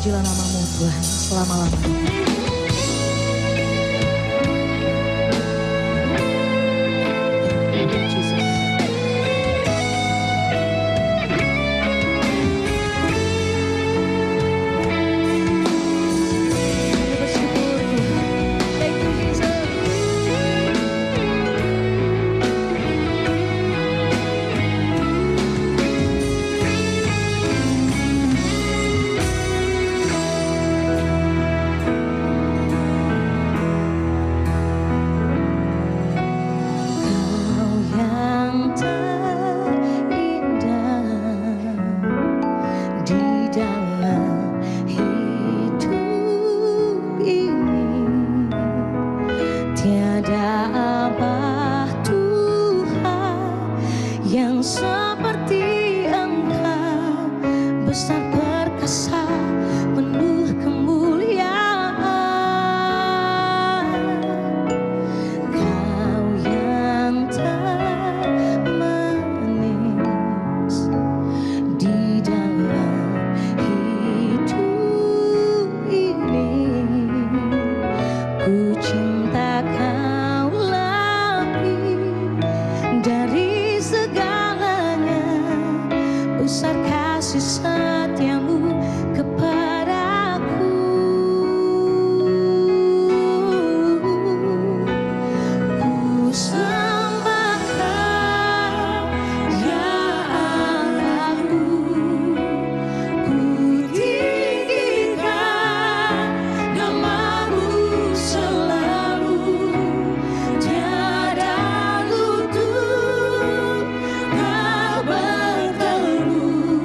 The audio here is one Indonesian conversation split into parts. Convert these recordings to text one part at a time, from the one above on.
Terpujilah namamu Tuhan selama-lamanya. Seperti Engkau besar perkasa penuh kemuliaan, Kau yang termanis di dalam hidup ini. Ku cinta Kau lebih dari segalanya, besar kasih setiamu kepadaku. Ku sembah Kau ya Allahku, ku tinggikan namamu selalu, tiada lutut Kau berteduh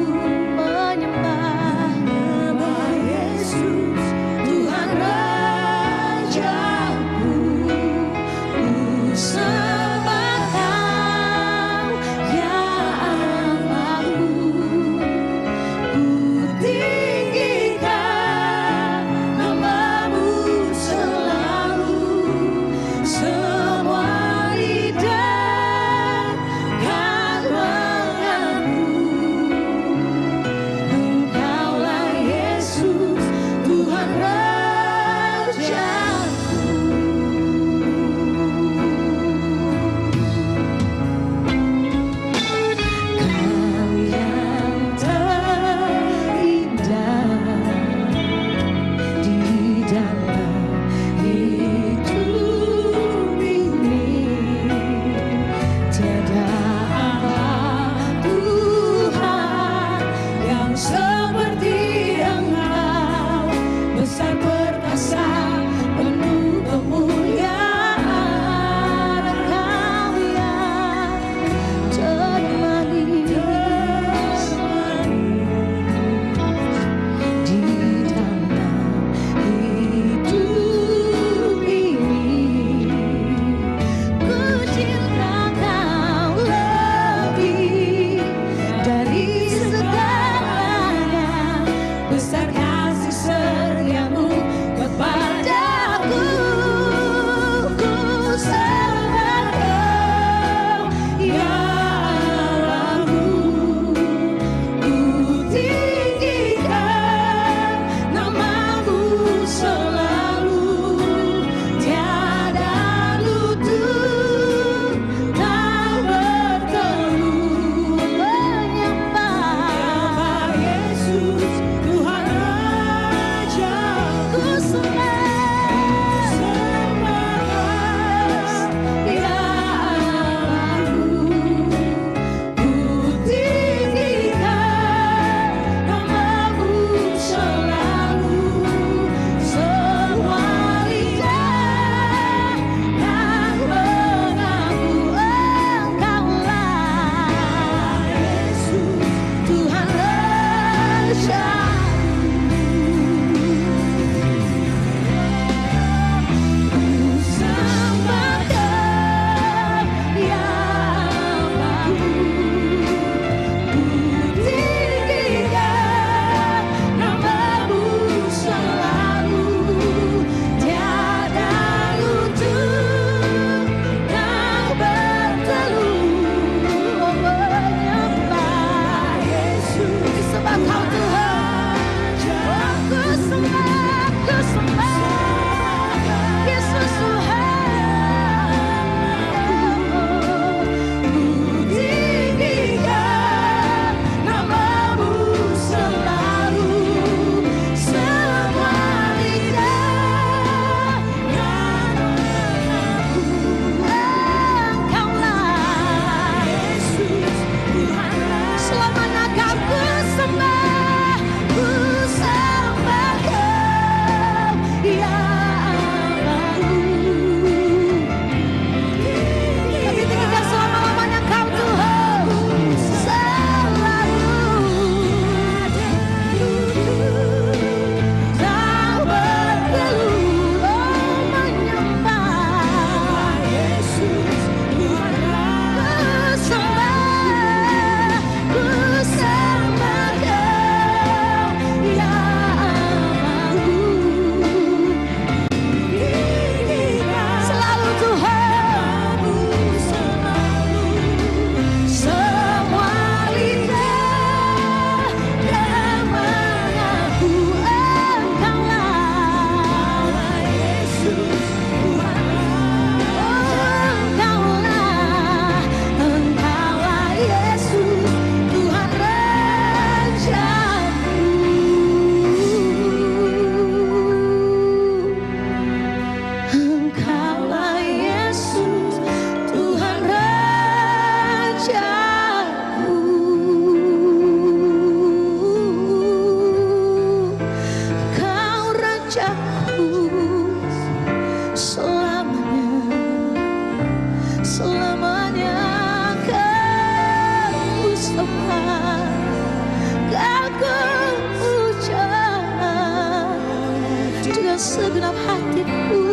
segenap hatiku.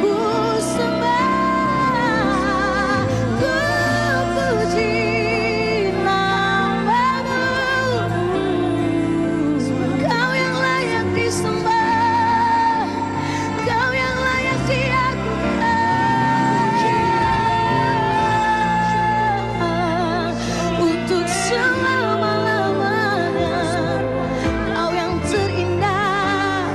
Ku sembah, ku puji nama-Mu. Kau yang layak disembah, Kau yang layak diagungkan. Untuk selama-lamanya Kau yang terindah,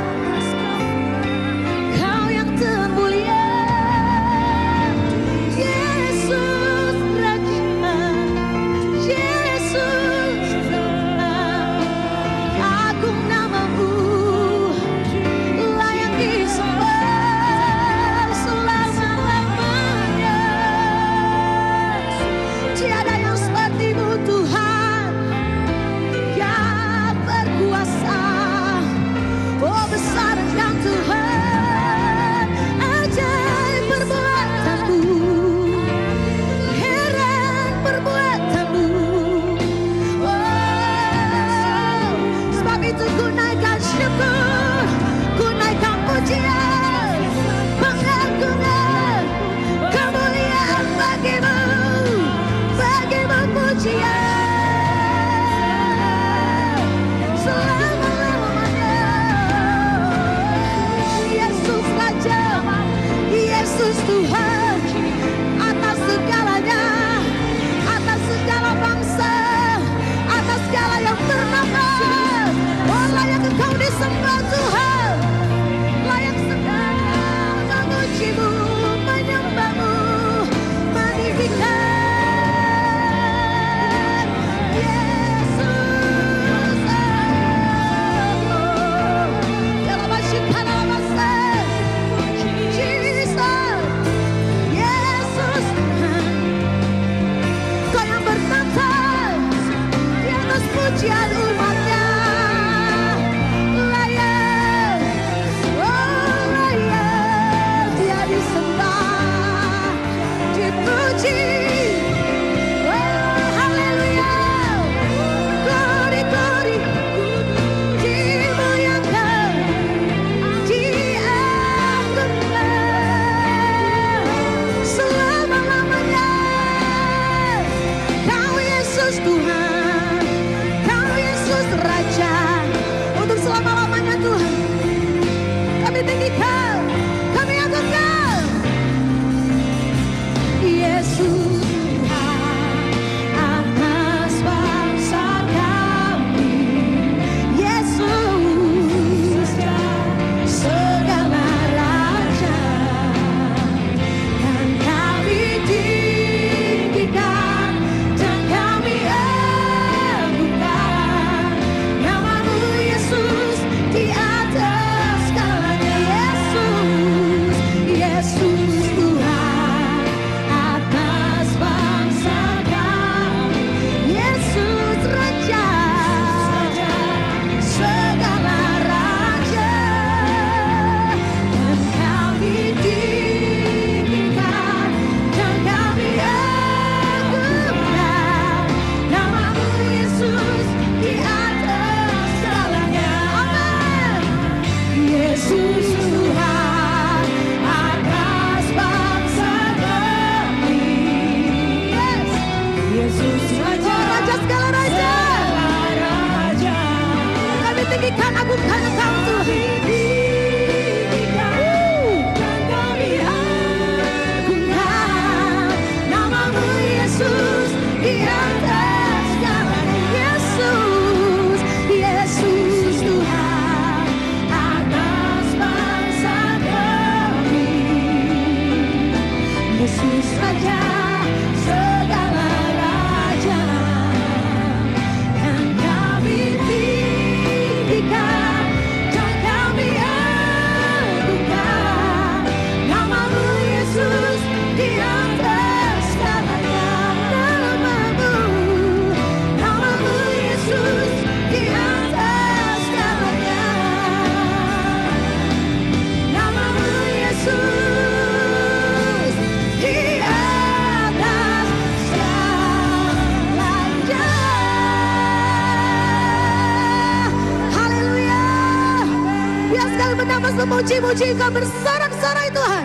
bernafas memuji-muji Engkau bersorak-sorai Tuhan.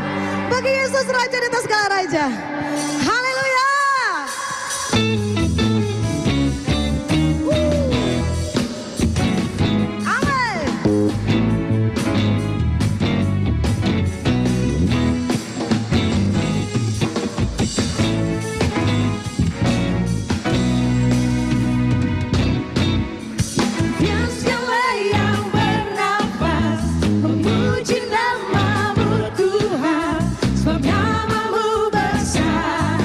Bagi Yesus Raja di atas segala raja. Haleluya. Amin. Biarkanlah yang bernafas memuji nama-Mu Tuhan, sebab nama-Mu besar.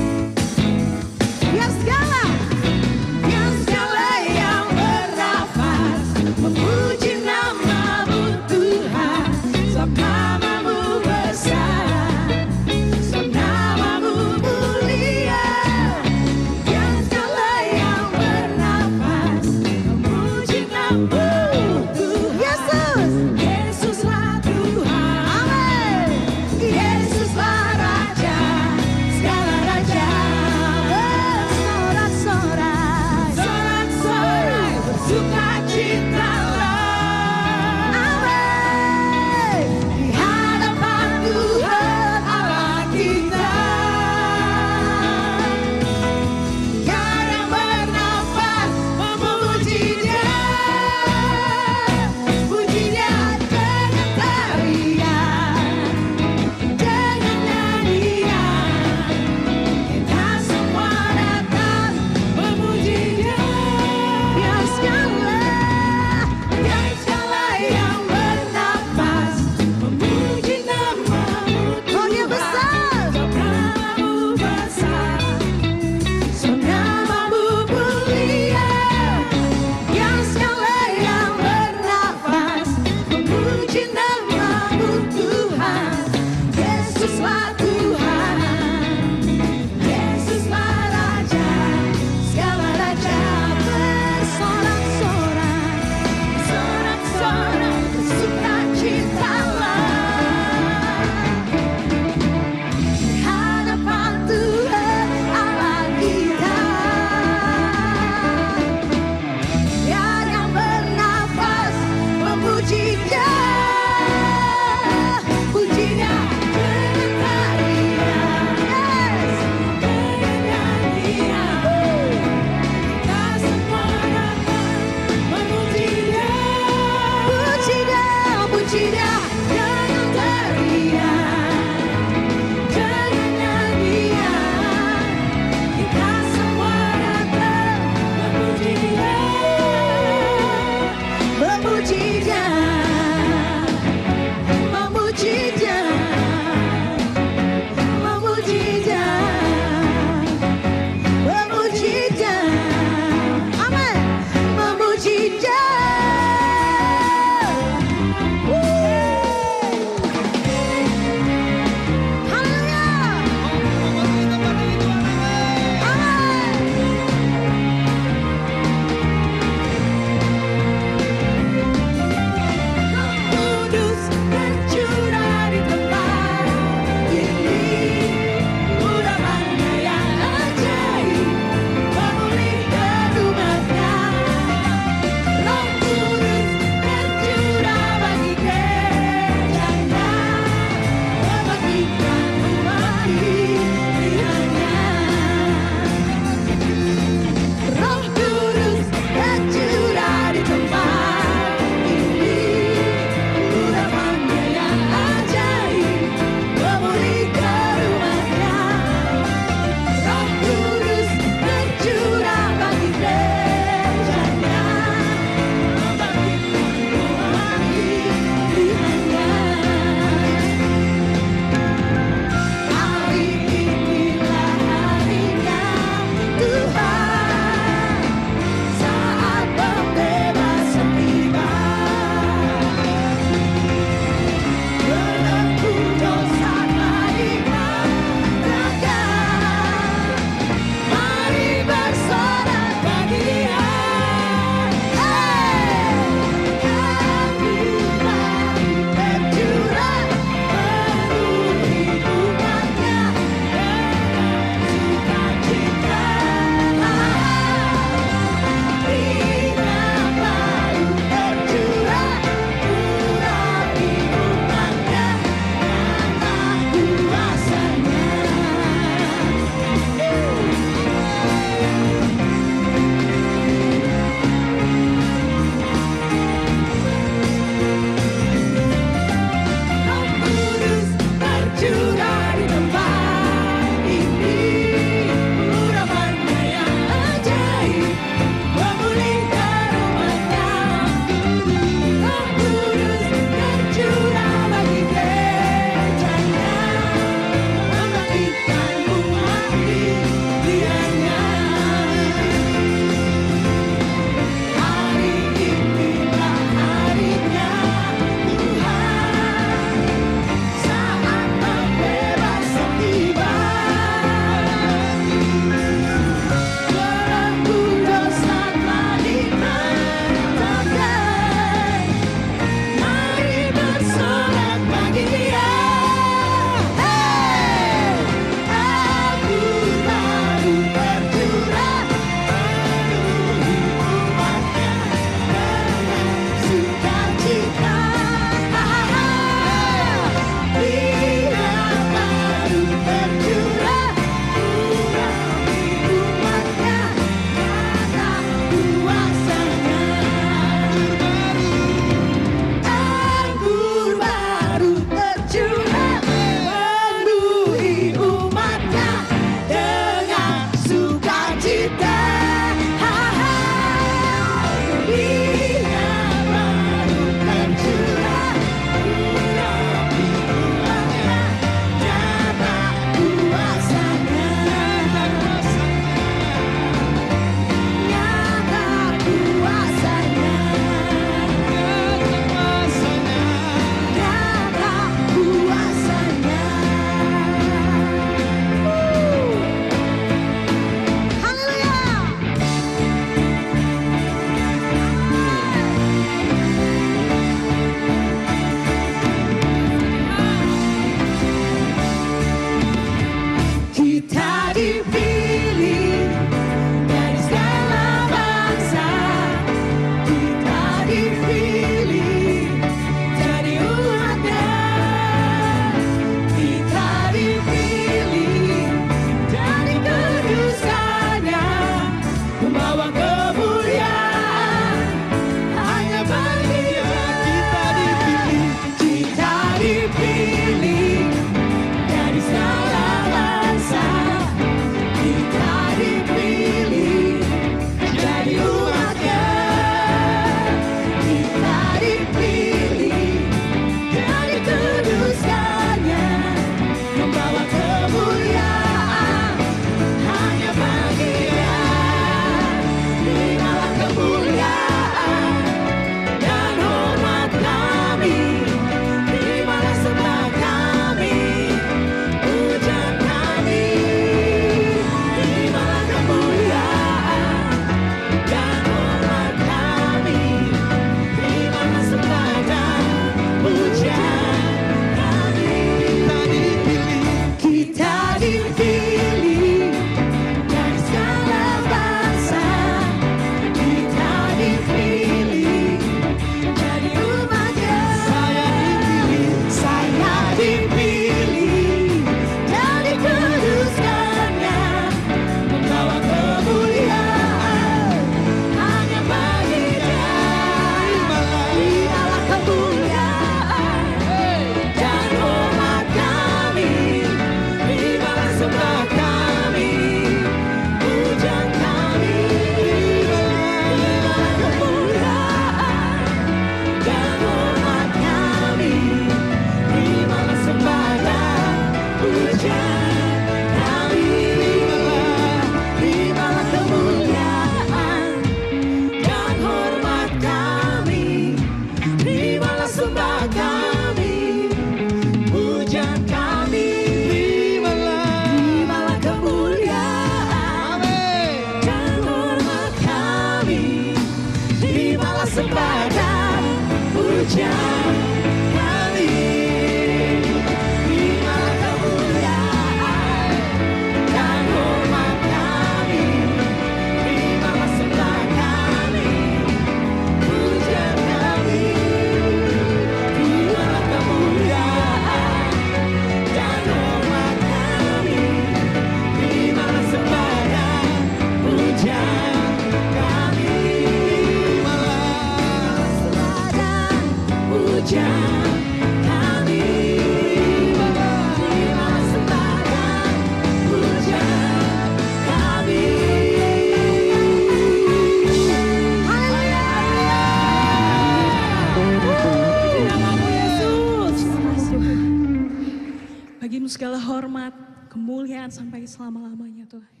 kemuliaan sampai selama-lamanya Tuhan.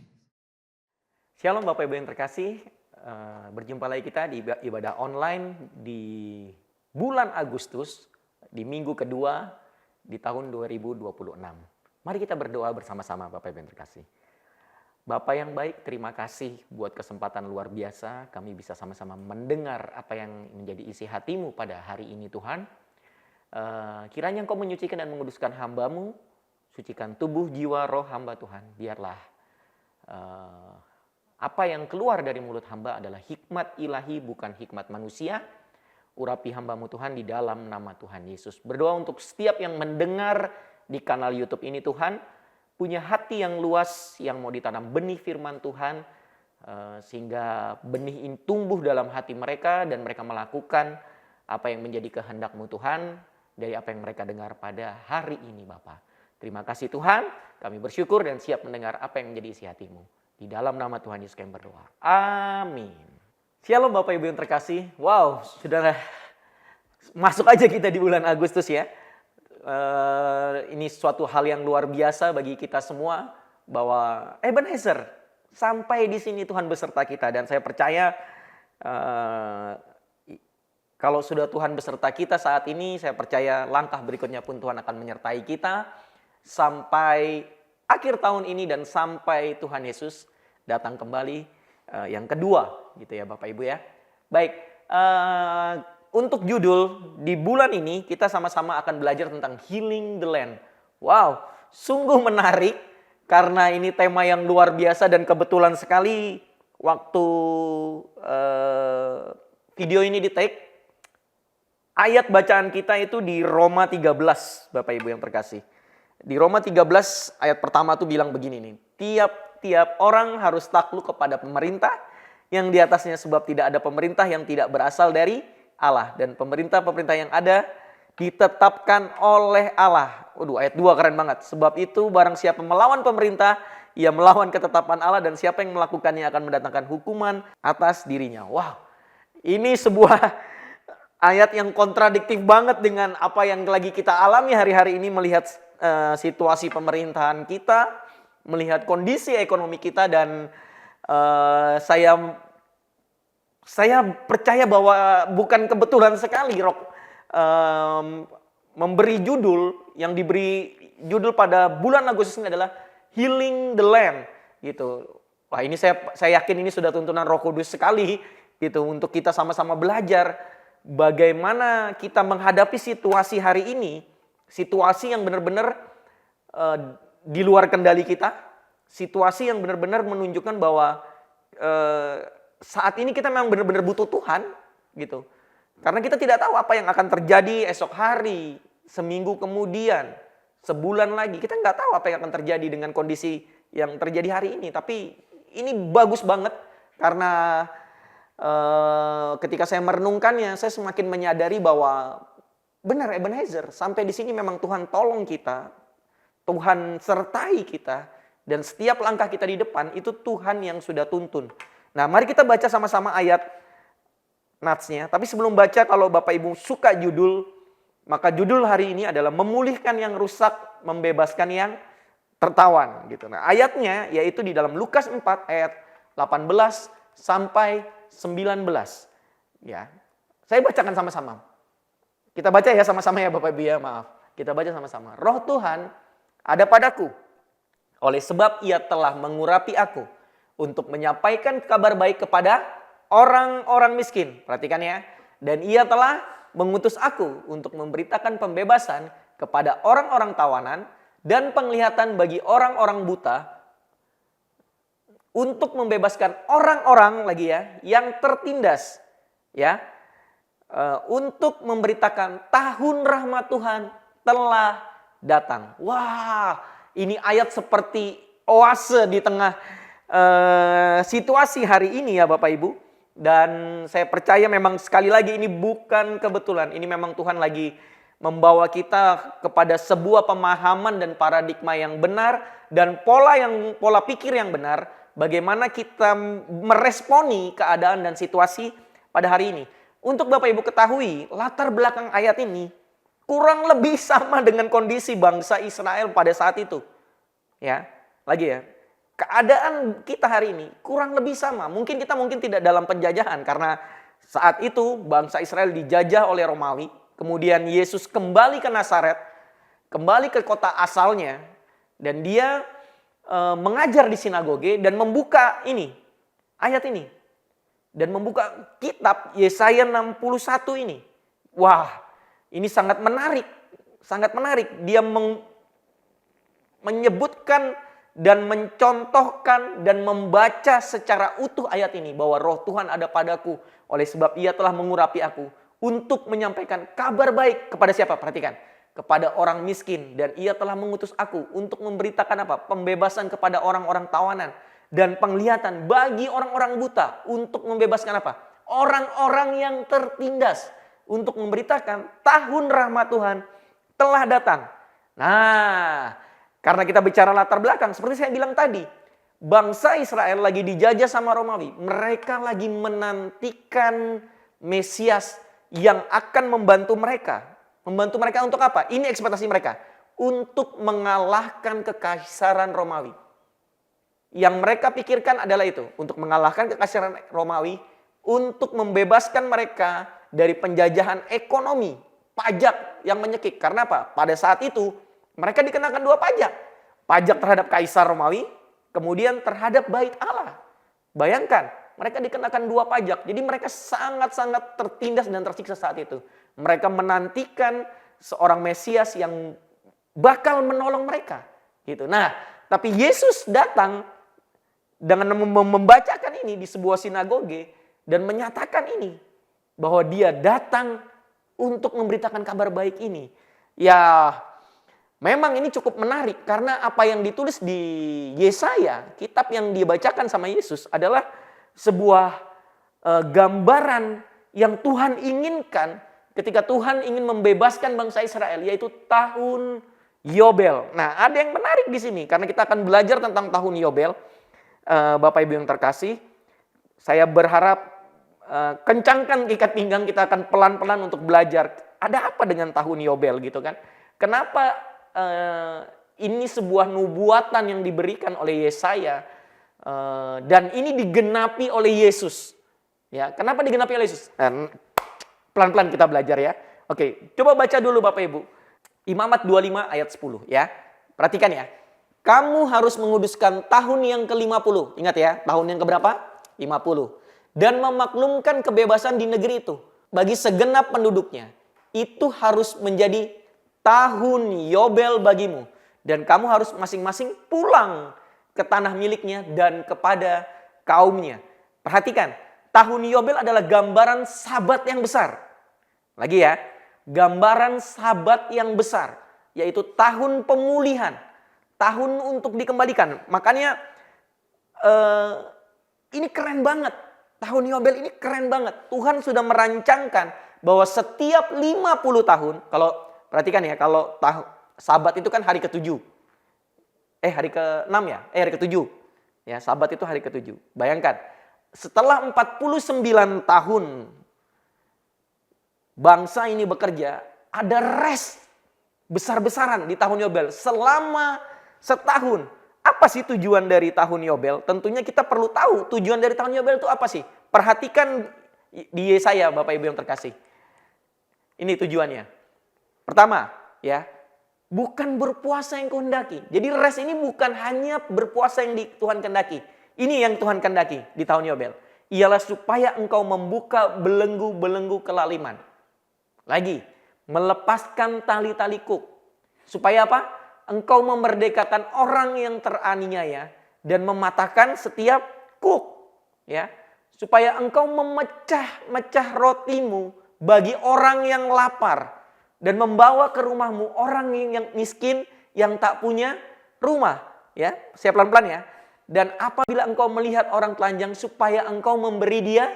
Shalom Bapak Ibu yang terkasih, berjumpa lagi kita di ibadah online di bulan Agustus, di minggu kedua di tahun 2026. Mari kita berdoa bersama-sama Bapak Ibu yang terkasih. Bapak yang baik, terima kasih buat kesempatan luar biasa kami bisa sama-sama mendengar apa yang menjadi isi hati-Mu pada hari ini Tuhan. Kiranya Engkau menyucikan dan menguduskan hamba-Mu, sucikan tubuh, jiwa, roh hamba Tuhan. Biarlah apa yang keluar dari mulut hamba adalah hikmat ilahi, bukan hikmat manusia. Urapi hamba-Mu Tuhan di dalam nama Tuhan Yesus. Berdoa untuk setiap yang mendengar di kanal YouTube ini Tuhan, punya hati yang luas, yang mau ditanam benih firman Tuhan, sehingga benih ini tumbuh dalam hati mereka dan mereka melakukan apa yang menjadi kehendak-Mu Tuhan dari apa yang mereka dengar pada hari ini Bapa. Terima kasih Tuhan, kami bersyukur dan siap mendengar apa yang menjadi isi hati-Mu. Di dalam nama Tuhan Yesus kami berdoa. Amin. Shalom Bapak Ibu yang terkasih. Wow, sudah masuk aja kita di bulan Agustus ya. Ini suatu hal yang luar biasa bagi kita semua bahwa Ebenezer sampai di sini Tuhan beserta kita, dan saya percaya kalau sudah Tuhan beserta kita saat ini, saya percaya langkah berikutnya pun Tuhan akan menyertai kita sampai akhir tahun ini dan sampai Tuhan Yesus datang kembali yang kedua gitu ya Bapak Ibu ya. Baik, untuk judul di bulan ini kita sama-sama akan belajar tentang healing the land. Wow, sungguh menarik karena ini tema yang luar biasa dan kebetulan sekali waktu video ini di-take, ayat bacaan kita itu di Roma 13 Bapak Ibu yang terkasih. Di Roma 13 ayat pertama tuh bilang begini nih, tiap orang harus takluk kepada pemerintah yang di atasnya, sebab tidak ada pemerintah yang tidak berasal dari Allah, dan pemerintah-pemerintah yang ada ditetapkan oleh Allah. Waduh, ayat 2 keren banget. Sebab itu barang siapa melawan pemerintah, ia melawan ketetapan Allah, dan siapa yang melakukannya akan mendatangkan hukuman atas dirinya. Wow, ini sebuah ayat yang kontradiktif banget dengan apa yang lagi kita alami hari-hari ini, melihat situasi pemerintahan kita, melihat kondisi ekonomi kita, dan saya percaya bahwa bukan kebetulan sekali Rock memberi judul, yang diberi judul pada bulan Agustus ini adalah Healing the Land gitu. Wah, ini saya yakin ini sudah tuntunan Roh Kudus sekali gitu, untuk kita sama-sama belajar bagaimana kita menghadapi situasi hari ini, situasi yang benar-benar di luar kendali kita, situasi yang benar-benar menunjukkan bahwa saat ini kita memang benar-benar butuh Tuhan gitu. Karena kita tidak tahu apa yang akan terjadi esok hari, seminggu kemudian, sebulan lagi. Kita nggak tahu apa yang akan terjadi dengan kondisi yang terjadi hari ini. Tapi ini bagus banget karena ketika saya merenungkannya, saya semakin menyadari bahwa benar Ebenezer, sampai di sini memang Tuhan tolong kita, Tuhan sertai kita, dan setiap langkah kita di depan itu Tuhan yang sudah tuntun. Nah, mari kita baca sama-sama ayat natsnya. Tapi sebelum baca, kalau Bapak Ibu suka judul, maka judul hari ini adalah memulihkan yang rusak, membebaskan yang tertawan gitu. Nah, ayatnya yaitu di dalam Lukas 4 ayat 18 sampai 19. Ya. Saya bacakan sama-sama. Kita baca ya sama-sama ya Bapak Ibu ya, maaf. Kita baca sama-sama. Roh Tuhan ada padaku, oleh sebab Ia telah mengurapi aku untuk menyampaikan kabar baik kepada orang-orang miskin. Perhatikan ya. Dan Ia telah mengutus aku untuk memberitakan pembebasan kepada orang-orang tawanan dan penglihatan bagi orang-orang buta, untuk membebaskan orang-orang lagi ya yang tertindas, ya, untuk memberitakan tahun rahmat Tuhan telah datang. Wah, ini ayat seperti oase di tengah situasi hari ini ya Bapak Ibu. Dan saya percaya memang sekali lagi ini bukan kebetulan. Ini memang Tuhan lagi membawa kita kepada sebuah pemahaman dan paradigma yang benar, dan pola pikir yang benar, bagaimana kita meresponi keadaan dan situasi pada hari ini. Untuk Bapak Ibu ketahui, latar belakang ayat ini kurang lebih sama dengan kondisi bangsa Israel pada saat itu. Ya. Lagi ya, keadaan kita hari ini kurang lebih sama. Mungkin kita tidak dalam penjajahan karena saat itu bangsa Israel dijajah oleh Romawi. Kemudian Yesus kembali ke Nazaret, kembali ke kota asalnya, dan dia mengajar di sinagoge dan membuka ini, ayat ini. Dan membuka kitab Yesaya 61 ini. Wah, ini sangat menarik. Sangat menarik. Dia menyebutkan dan mencontohkan dan membaca secara utuh ayat ini. Bahwa roh Tuhan ada padaku. Oleh sebab ia telah mengurapi aku. Untuk menyampaikan kabar baik kepada siapa? Perhatikan. Kepada orang miskin. Dan ia telah mengutus aku untuk memberitakan apa? Pembebasan kepada orang-orang tawanan. Dan penglihatan bagi orang-orang buta. Untuk membebaskan apa? Orang-orang yang tertindas. Untuk memberitakan tahun rahmat Tuhan telah datang. Nah, karena kita bicara latar belakang. Seperti saya bilang tadi. Bangsa Israel lagi dijajah sama Romawi. Mereka lagi menantikan Mesias yang akan membantu mereka. Membantu mereka untuk apa? Ini ekspektasi mereka. Untuk mengalahkan kekaisaran Romawi. Yang mereka pikirkan adalah itu. Untuk mengalahkan kekaisaran Romawi. Untuk membebaskan mereka dari penjajahan ekonomi. Pajak yang menyekik. Karena apa? Pada saat itu mereka dikenakan 2 pajak. Pajak terhadap kaisar Romawi. Kemudian terhadap bait Allah. Bayangkan. Mereka dikenakan 2 pajak. Jadi mereka sangat-sangat tertindas dan tersiksa saat itu. Mereka menantikan seorang Mesias yang bakal menolong mereka. Gitu. Nah, tapi Yesus datang dengan membacakan ini di sebuah sinagoge dan menyatakan ini bahwa dia datang untuk memberitakan kabar baik ini. Ya, memang ini cukup menarik karena apa yang ditulis di Yesaya, kitab yang dibacakan sama Yesus adalah sebuah gambaran yang Tuhan inginkan ketika Tuhan ingin membebaskan bangsa Israel, yaitu tahun Yobel. Nah, ada yang menarik di sini karena kita akan belajar tentang tahun Yobel. Bapak Ibu yang terkasih, saya berharap kencangkan ikat pinggang, kita akan pelan-pelan untuk belajar. Ada apa dengan tahun Yobel gitu kan? Kenapa ini sebuah nubuatan yang diberikan oleh Yesaya dan ini digenapi oleh Yesus? Ya, kenapa digenapi oleh Yesus? Pelan-pelan kita belajar ya. Oke, coba baca dulu Bapak Ibu. Imamat 25 ayat 10 ya. Perhatikan ya. Kamu harus menguduskan tahun yang ke-50. Ingat ya, tahun yang keberapa? 50. Dan memaklumkan kebebasan di negeri itu bagi segenap penduduknya. Itu harus menjadi tahun Yobel bagimu. Dan kamu harus masing-masing pulang ke tanah miliknya dan kepada kaumnya. Perhatikan, tahun Yobel adalah gambaran sabat yang besar. Lagi ya, gambaran sabat yang besar. Yaitu tahun pemulihan. Tahun untuk dikembalikan. Makanya ini keren banget. Tahun Yobel ini keren banget. Tuhan sudah merancangkan bahwa setiap 50 tahun. Kalau perhatikan ya, kalau sabat itu kan hari ke-7. Hari ke-6 ya? Hari ke-7. Ya, sabat itu hari ke-7. Bayangkan, setelah 49 tahun bangsa ini bekerja, ada rest besar-besaran di tahun Yobel selama setahun. Apa sih tujuan dari tahun Yobel? Tentunya kita perlu tahu tujuan dari tahun Yobel itu apa sih? Perhatikan di Yesaya Bapak Ibu yang terkasih. Ini tujuannya. Pertama, ya, bukan berpuasa yang kehendaki. Jadi rest ini bukan hanya berpuasa yang Tuhan kehendaki. Ini yang Tuhan kehendaki di tahun Yobel. Ialah supaya engkau membuka belenggu-belenggu kelaliman. Lagi, melepaskan tali-tali kuk. Supaya apa? Engkau memerdekakan orang yang teraniaya dan mematahkan setiap kuk. Ya, supaya engkau memecah-mecah rotimu bagi orang yang lapar dan membawa ke rumahmu orang yang miskin yang tak punya rumah. Ya, saya pelan-pelan ya. Dan apabila engkau melihat orang telanjang, supaya engkau memberi dia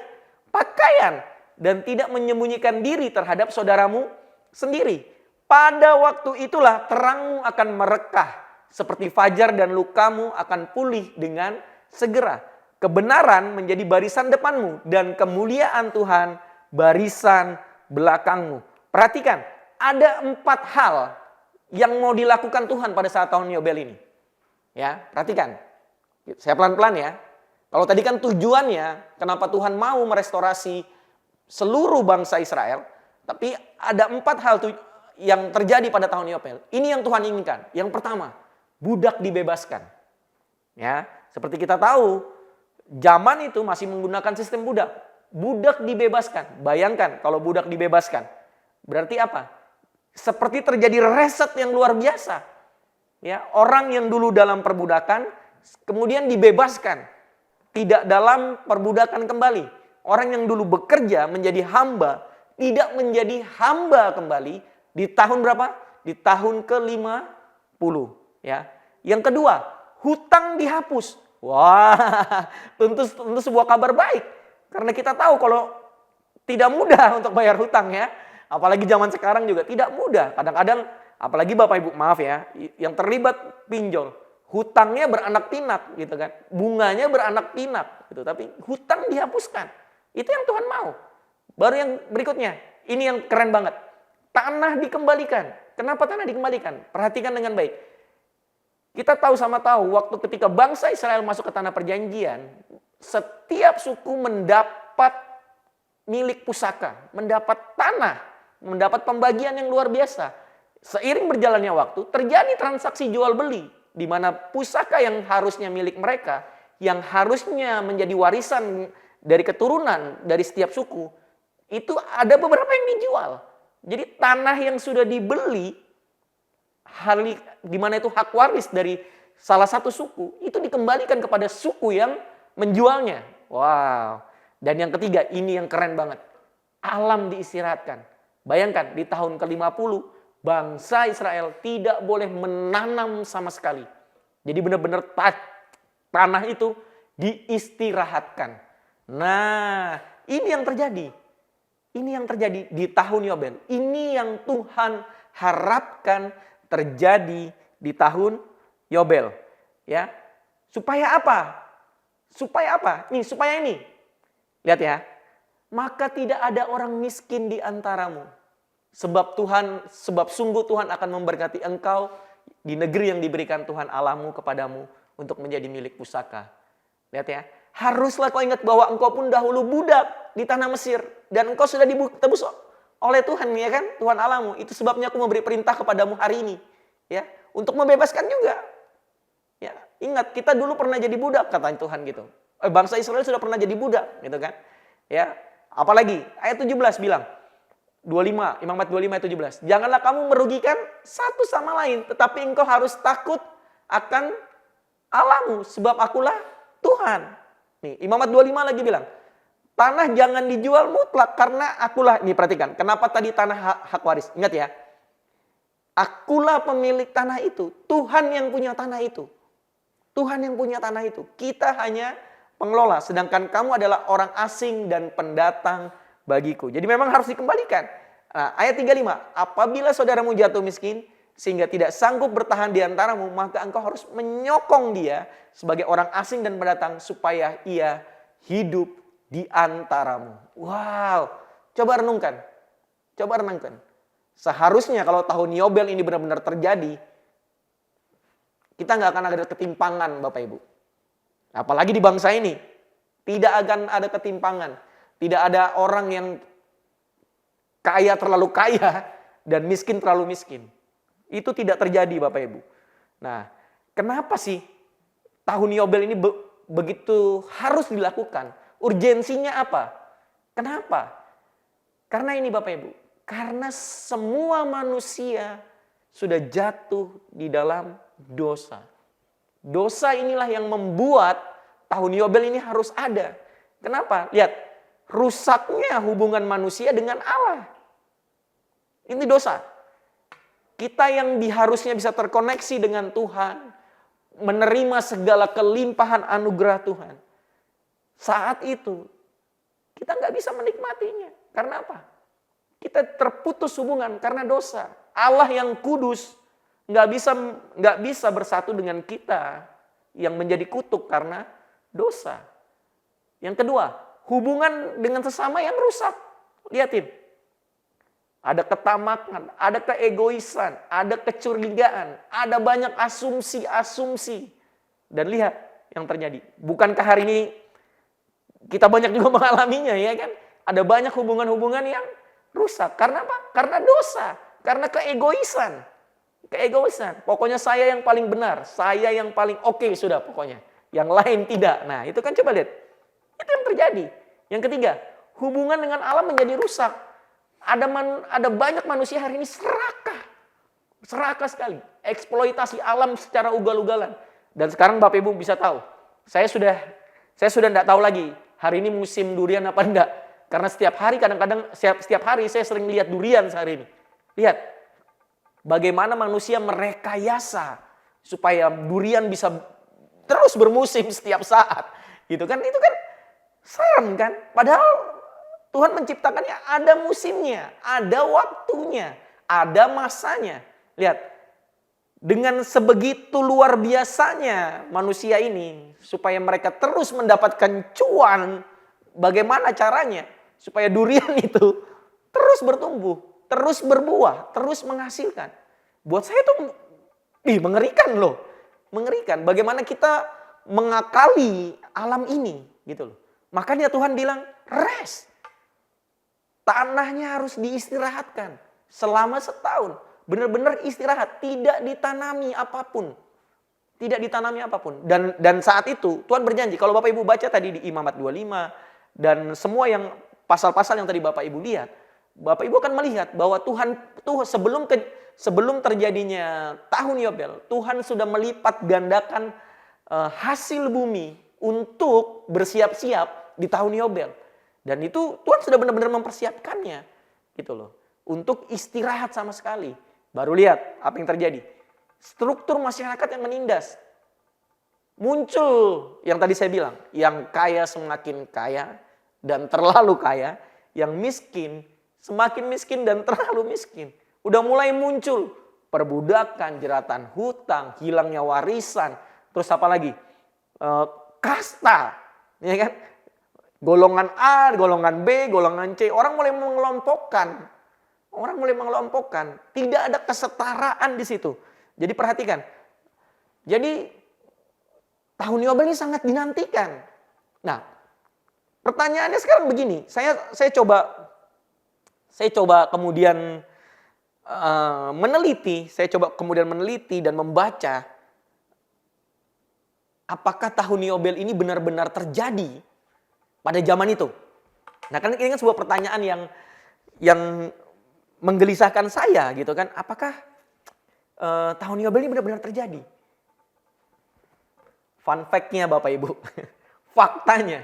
pakaian dan tidak menyembunyikan diri terhadap saudaramu sendiri. Pada waktu itulah terangmu akan merekah seperti fajar dan lukamu akan pulih dengan segera. Kebenaran menjadi barisan depanmu dan kemuliaan Tuhan barisan belakangmu. Perhatikan, ada 4 hal yang mau dilakukan Tuhan pada saat tahun Yobel ini. Ya, perhatikan. Saya pelan-pelan ya. Kalau tadi kan tujuannya kenapa Tuhan mau merestorasi seluruh bangsa Israel, tapi ada 4 hal yang terjadi pada tahun Yobel. Ini yang Tuhan inginkan. Yang pertama, budak dibebaskan. Ya, seperti kita tahu, zaman itu masih menggunakan sistem budak. Budak dibebaskan. Bayangkan kalau budak dibebaskan. Berarti apa? Seperti terjadi reset yang luar biasa. Ya, orang yang dulu dalam perbudakan kemudian dibebaskan. Tidak dalam perbudakan kembali. Orang yang dulu bekerja menjadi hamba, tidak menjadi hamba kembali di tahun berapa? Di tahun ke-50, ya. Yang kedua, hutang dihapus. Wah, tentu sebuah kabar baik. Karena kita tahu kalau tidak mudah untuk bayar hutang ya. Apalagi zaman sekarang juga tidak mudah. Kadang-kadang, apalagi Bapak Ibu maaf ya, yang terlibat pinjol. Hutangnya beranak pinak gitu kan. Bunganya beranak pinak gitu. Tapi hutang dihapuskan. Itu yang Tuhan mau. Baru yang berikutnya. Ini yang keren banget. Tanah dikembalikan. Kenapa tanah dikembalikan? Perhatikan dengan baik. Kita tahu waktu ketika bangsa Israel masuk ke tanah perjanjian, setiap suku mendapat milik pusaka, mendapat tanah, mendapat pembagian yang luar biasa. Seiring berjalannya waktu, terjadi transaksi jual beli, di mana pusaka yang harusnya milik mereka, yang harusnya menjadi warisan dari keturunan, dari setiap suku, itu ada beberapa yang dijual. Jadi tanah yang sudah dibeli, di mana itu hak waris dari salah satu suku, itu dikembalikan kepada suku yang menjualnya. Wow. Dan yang ketiga, ini yang keren banget. Alam diistirahatkan. Bayangkan, di tahun ke-50, bangsa Israel tidak boleh menanam sama sekali. Jadi benar-benar tanah itu diistirahatkan. Nah, ini yang terjadi. Ini yang terjadi di tahun Yobel. Ini yang Tuhan harapkan terjadi di tahun Yobel. Ya. Supaya apa? Supaya apa? Supaya ini. Lihat ya. Maka tidak ada orang miskin di antaramu. Sebab sungguh Tuhan akan memberkati engkau di negeri yang diberikan Tuhan Allahmu kepadamu untuk menjadi milik pusaka. Lihat ya. Haruslah kau ingat bahwa engkau pun dahulu budak di tanah Mesir. Dan engkau sudah ditebus oleh Tuhan, ya kan? Tuhan Allahmu. Itu sebabnya aku memberi perintah kepadamu hari ini. Ya, untuk membebaskan juga. Ya, ingat, kita dulu pernah jadi budak, kata Tuhan gitu. Bangsa Israel sudah pernah jadi budak, gitu kan? Ya, apalagi ayat 17 bilang, 25, Imamat 25 ayat 17. Janganlah kamu merugikan satu sama lain, tetapi engkau harus takut akan Allahmu, sebab akulah Tuhan. Nih, Imamat 25 lagi bilang, tanah jangan dijual mutlak karena akulah, ini perhatikan, kenapa tadi tanah hak waris? Ingat ya, akulah pemilik tanah itu, Tuhan yang punya tanah itu. Tuhan yang punya tanah itu, kita hanya pengelola, sedangkan kamu adalah orang asing dan pendatang bagiku. Jadi memang harus dikembalikan. Nah, ayat 35, apabila saudaramu jatuh miskin, sehingga tidak sanggup bertahan di antaramu, maka engkau harus menyokong dia sebagai orang asing dan pendatang supaya ia hidup di antaramu. Wow, coba renungkan. Coba renungkan. Seharusnya kalau tahun Yobel ini benar-benar terjadi, kita nggak akan ada ketimpangan Bapak Ibu. Apalagi di bangsa ini, tidak akan ada ketimpangan. Tidak ada orang yang kaya terlalu kaya dan miskin terlalu miskin. Itu tidak terjadi Bapak Ibu. Nah, kenapa sih tahun Yobel ini begitu harus dilakukan? Urgensinya apa? Kenapa? Karena ini Bapak Ibu. Karena semua manusia sudah jatuh di dalam dosa. Dosa inilah yang membuat tahun Yobel ini harus ada. Kenapa? Lihat, rusaknya hubungan manusia dengan Allah. Ini dosa. Kita yang harusnya bisa terkoneksi dengan Tuhan, menerima segala kelimpahan anugerah Tuhan. Saat itu, kita nggak bisa menikmatinya. Karena apa? Kita terputus hubungan karena dosa. Allah yang kudus nggak bisa bersatu dengan kita yang menjadi kutuk karena dosa. Yang kedua, hubungan dengan sesama yang rusak. Lihatin. Ada ketamakan, ada keegoisan, ada kecurigaan, ada banyak asumsi-asumsi. Dan lihat yang terjadi. Bukankah hari ini kita banyak juga mengalaminya, ya kan? Ada banyak hubungan-hubungan yang rusak. Karena apa? Karena dosa. Karena keegoisan. Keegoisan. Pokoknya saya yang paling benar. Saya yang paling oke sudah pokoknya. Yang lain tidak. Nah itu kan coba lihat. Itu yang terjadi. Yang ketiga, hubungan dengan alam menjadi rusak. Ada banyak manusia hari ini serakah. Serakah sekali. Eksploitasi alam secara ugal-ugalan. Dan sekarang Bapak Ibu bisa tahu. Saya sudah enggak tahu lagi hari ini musim durian apa enggak. Karena setiap hari kadang-kadang setiap hari saya sering lihat durian sehari ini. Lihat bagaimana manusia merekayasa supaya durian bisa terus bermusim setiap saat. Gitu kan? Itu kan serem kan? Padahal Tuhan menciptakannya ada musimnya, ada waktunya, ada masanya. Lihat. Dengan sebegitu luar biasanya manusia ini supaya mereka terus mendapatkan cuan, bagaimana caranya supaya durian itu terus bertumbuh, terus berbuah, terus menghasilkan. Buat saya itu mengerikan loh. Mengerikan bagaimana kita mengakali alam ini gitu loh. Makanya Tuhan bilang, rest. Tanahnya harus diistirahatkan selama setahun. Benar-benar istirahat, tidak ditanami apapun. Tidak ditanami apapun. Dan saat itu Tuhan berjanji, kalau Bapak Ibu baca tadi di Imamat 25 dan semua yang pasal-pasal yang tadi Bapak Ibu lihat, Bapak Ibu akan melihat bahwa Tuhan sebelum terjadinya tahun Yobel, Tuhan sudah melipat gandakan hasil bumi untuk bersiap-siap di tahun Yobel. Dan itu Tuhan sudah benar-benar mempersiapkannya gitu loh. Untuk istirahat sama sekali. Baru lihat apa yang terjadi. Struktur masyarakat yang menindas. Muncul yang tadi saya bilang. Yang kaya semakin kaya dan terlalu kaya. Yang miskin semakin miskin dan terlalu miskin. Udah mulai muncul perbudakan, jeratan hutang, hilangnya warisan. Terus apa lagi? Kasta. Ya kan? Golongan A, golongan B, golongan C. Orang mulai mengelompokkan. Tidak ada kesetaraan di situ. Jadi perhatikan. Jadi tahun Yobel ini sangat dinantikan. Nah, pertanyaannya sekarang begini. Saya coba kemudian meneliti. Saya coba kemudian meneliti dan membaca. Apakah tahun Yobel ini benar-benar terjadi pada zaman itu? Nah, kan ini kan sebuah pertanyaan yang menggelisahkan saya gitu kan. Apakah tahun Yobel ini benar-benar terjadi? Fun fact-nya Bapak Ibu. Faktanya.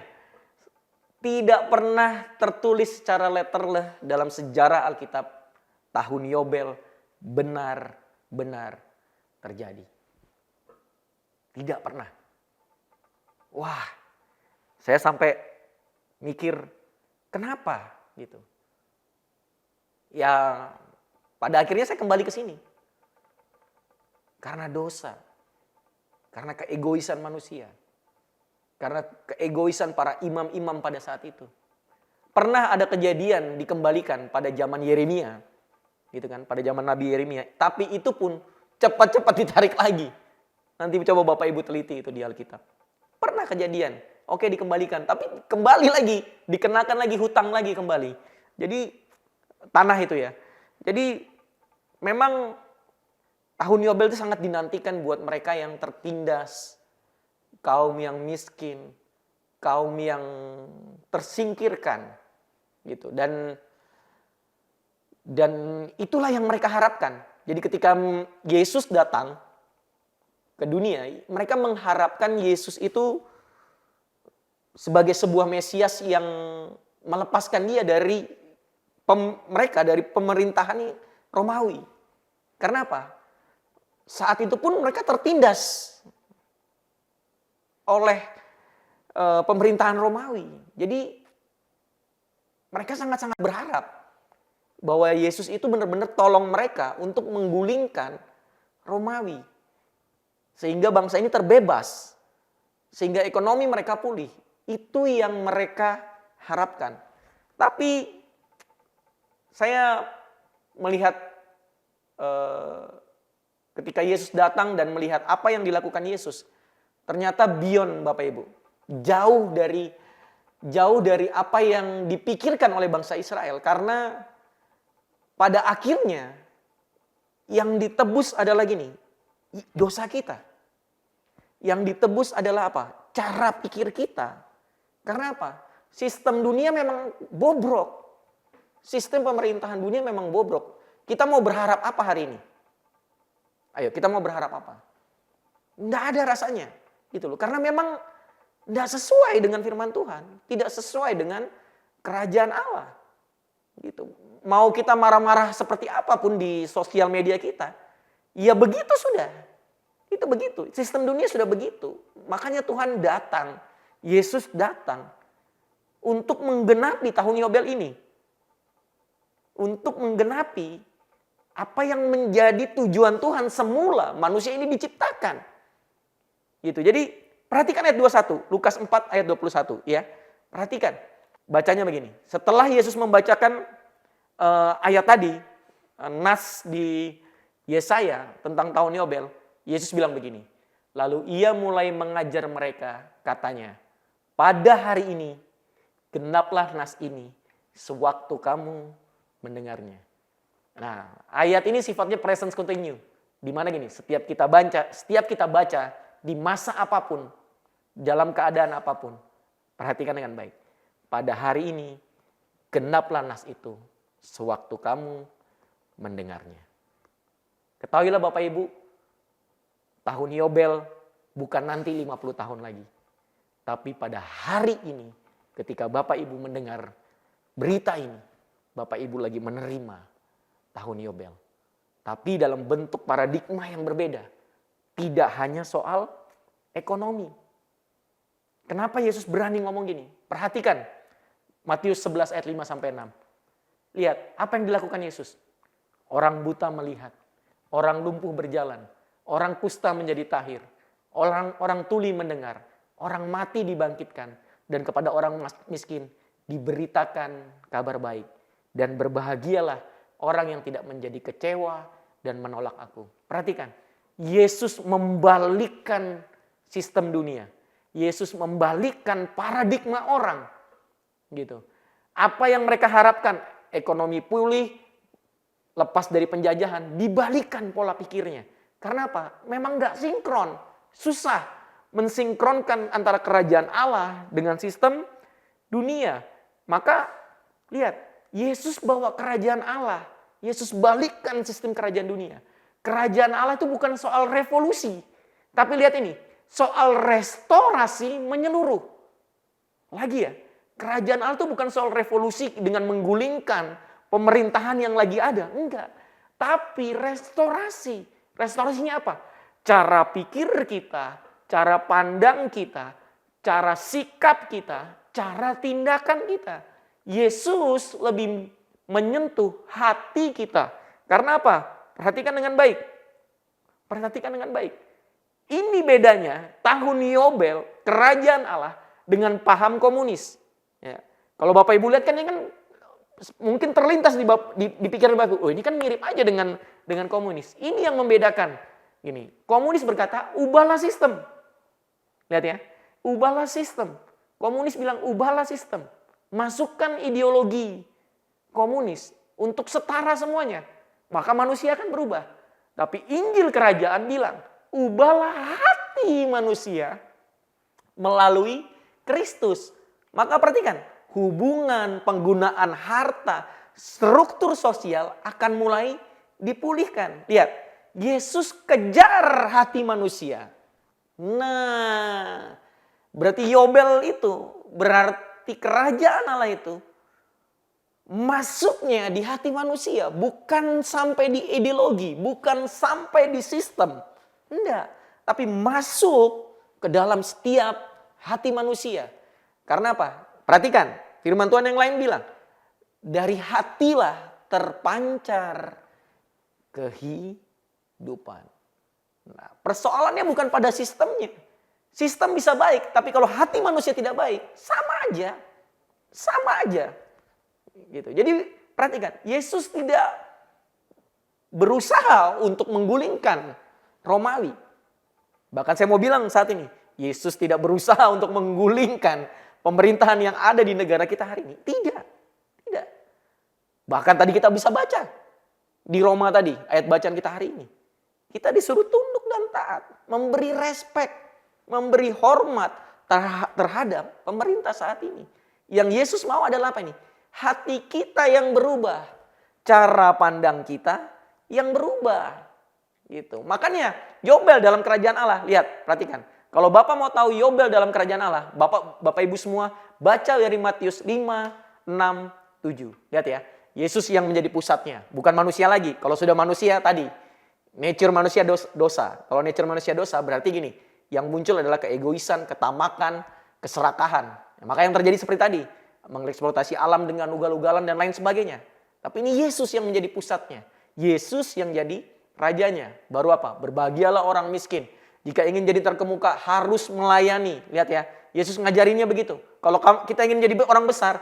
Tidak pernah tertulis secara letterleh dalam sejarah Alkitab. Tahun Yobel benar-benar terjadi. Tidak pernah. Wah. Saya sampai mikir kenapa gitu. Ya, pada akhirnya saya kembali ke sini. Karena dosa. Karena keegoisan manusia. Karena keegoisan para imam-imam pada saat itu. Pernah ada kejadian dikembalikan pada zaman Yeremia. Gitu kan, pada zaman Nabi Yeremia. Tapi itu pun cepat-cepat ditarik lagi. Nanti coba Bapak Ibu teliti itu di Alkitab. Pernah kejadian. Oke, dikembalikan. Tapi kembali lagi. Dikenakan lagi, hutang lagi kembali. Jadi tanah itu ya. Jadi memang tahun Yobel itu sangat dinantikan buat mereka yang tertindas, kaum yang miskin, kaum yang tersingkirkan gitu. Dan itulah yang mereka harapkan. Jadi ketika Yesus datang ke dunia, mereka mengharapkan Yesus itu sebagai sebuah Mesias yang melepaskan dia dari dari pemerintahan Romawi. Karena apa? Saat itu pun mereka tertindas oleh pemerintahan Romawi. Jadi mereka sangat-sangat berharap bahwa Yesus itu benar-benar tolong mereka untuk menggulingkan Romawi. Sehingga bangsa ini terbebas. Sehingga ekonomi mereka pulih. Itu yang mereka harapkan. Tapi saya melihat ketika Yesus datang dan melihat apa yang dilakukan Yesus ternyata beyond Bapak Ibu. Jauh dari apa yang dipikirkan oleh bangsa Israel. Karena pada akhirnya yang ditebus adalah gini, dosa kita. Yang ditebus adalah apa? Cara pikir kita. Karena apa? Sistem dunia memang bobrok. Sistem pemerintahan dunia memang bobrok. Kita mau berharap apa hari ini? Ayo, kita mau berharap apa? Nggak ada rasanya. Gitu loh. Karena memang nggak sesuai dengan firman Tuhan. Tidak sesuai dengan kerajaan Allah. Gitu. Mau kita marah-marah seperti apapun di sosial media kita. Ya begitu sudah. Itu begitu. Sistem dunia sudah begitu. Makanya Tuhan datang. Yesus datang. Untuk menggenapi tahun Yobel ini. Untuk menggenapi apa yang menjadi tujuan Tuhan semula manusia ini diciptakan. Gitu. Jadi perhatikan ayat 21, Lukas 4 ayat 21 ya. Perhatikan. Bacanya begini. Setelah Yesus membacakan ayat tadi, nas di Yesaya tentang tahun Yobel, Yesus bilang begini. Lalu ia mulai mengajar mereka, katanya, pada hari ini genaplah nas ini sewaktu kamu mendengarnya. Nah, ayat ini sifatnya present continue. Di mana gini, setiap kita baca di masa apapun, dalam keadaan apapun, perhatikan dengan baik. Pada hari ini genaplah nas itu sewaktu kamu mendengarnya. Ketahuilah Bapak Ibu, tahun Yobel bukan nanti 50 tahun lagi. Tapi pada hari ini ketika Bapak Ibu mendengar berita ini, Bapak Ibu lagi menerima tahun Yobel. Tapi dalam bentuk paradigma yang berbeda. Tidak hanya soal ekonomi. Kenapa Yesus berani ngomong gini? Perhatikan Matius 11 ayat 5-6. Lihat apa yang dilakukan Yesus. Orang buta melihat, orang lumpuh berjalan, orang kusta menjadi tahir, orang tuli mendengar, orang mati dibangkitkan, dan kepada orang miskin diberitakan kabar baik. Dan berbahagialah orang yang tidak menjadi kecewa dan menolak aku. Perhatikan, Yesus membalikkan sistem dunia. Yesus membalikkan paradigma orang. Gitu. Apa yang mereka harapkan, ekonomi pulih, lepas dari penjajahan, dibalikkan pola pikirnya. Karena apa? Memang nggak sinkron. Susah mensinkronkan antara kerajaan Allah dengan sistem dunia. Maka lihat, Yesus bawa kerajaan Allah. Yesus balikkan sistem kerajaan dunia. Kerajaan Allah itu bukan soal revolusi. Tapi lihat ini, soal restorasi menyeluruh. Lagi ya, kerajaan Allah itu bukan soal revolusi dengan menggulingkan pemerintahan yang lagi ada. Enggak. Tapi restorasi. Restorasinya apa? Cara pikir kita, cara pandang kita, cara sikap kita, cara tindakan kita. Yesus lebih menyentuh hati kita. Karena apa? Perhatikan dengan baik. Perhatikan dengan baik. Ini bedanya tahun Yobel, kerajaan Allah dengan paham komunis. Ya. Kalau Bapak Ibu lihat kan ini kan mungkin terlintas di pikiran Bapak Ibu. Oh ini kan mirip aja dengan komunis. Ini yang membedakan. Gini, komunis berkata ubahlah sistem. Lihat ya, ubahlah sistem. Komunis bilang ubahlah sistem. Masukkan ideologi komunis untuk setara semuanya. Maka manusia akan berubah. Tapi Injil kerajaan bilang, ubahlah hati manusia melalui Kristus. Maka perhatikan, hubungan penggunaan harta, struktur sosial akan mulai dipulihkan. Lihat, Yesus kejar hati manusia. Nah, berarti Yobel itu berarti kerajaan Allah itu masuknya di hati manusia, bukan sampai di ideologi, bukan sampai di sistem. Enggak, tapi masuk ke dalam setiap hati manusia. Karena apa? Perhatikan, firman Tuhan yang lain bilang, dari hatilah terpancar kehidupan. Nah, persoalannya bukan pada sistemnya. Sistem bisa baik, tapi kalau hati manusia tidak baik, sama aja. Sama aja. Gitu. Jadi perhatikan, Yesus tidak berusaha untuk menggulingkan Romawi. Bahkan saya mau bilang saat ini, Yesus tidak berusaha untuk menggulingkan pemerintahan yang ada di negara kita hari ini. Tidak. Tidak. Bahkan tadi kita bisa baca di Roma tadi, ayat bacaan kita hari ini. Kita disuruh tunduk dan taat, memberi respek, memberi hormat terhadap pemerintah saat ini. Yang Yesus mau adalah apa ini? Hati kita yang berubah, cara pandang kita yang berubah. Gitu. Makanya Yobel dalam kerajaan Allah, lihat, perhatikan. Kalau Bapak mau tahu Yobel dalam kerajaan Allah, Bapak Ibu semua baca dari Matius 5, 6, 7. Lihat ya, Yesus yang menjadi pusatnya, bukan manusia lagi. Kalau sudah manusia tadi, nature manusia dosa. Kalau nature manusia dosa berarti gini, yang muncul adalah keegoisan, ketamakan, keserakahan. Maka yang terjadi seperti tadi, mengeksploitasi alam dengan ugal-ugalan dan lain sebagainya. Tapi ini Yesus yang menjadi pusatnya. Yesus yang jadi rajanya. Baru apa? Berbahagialah orang miskin. Jika ingin jadi terkemuka harus melayani. Lihat ya, Yesus ngajarinnya begitu. Kalau kita ingin jadi orang besar,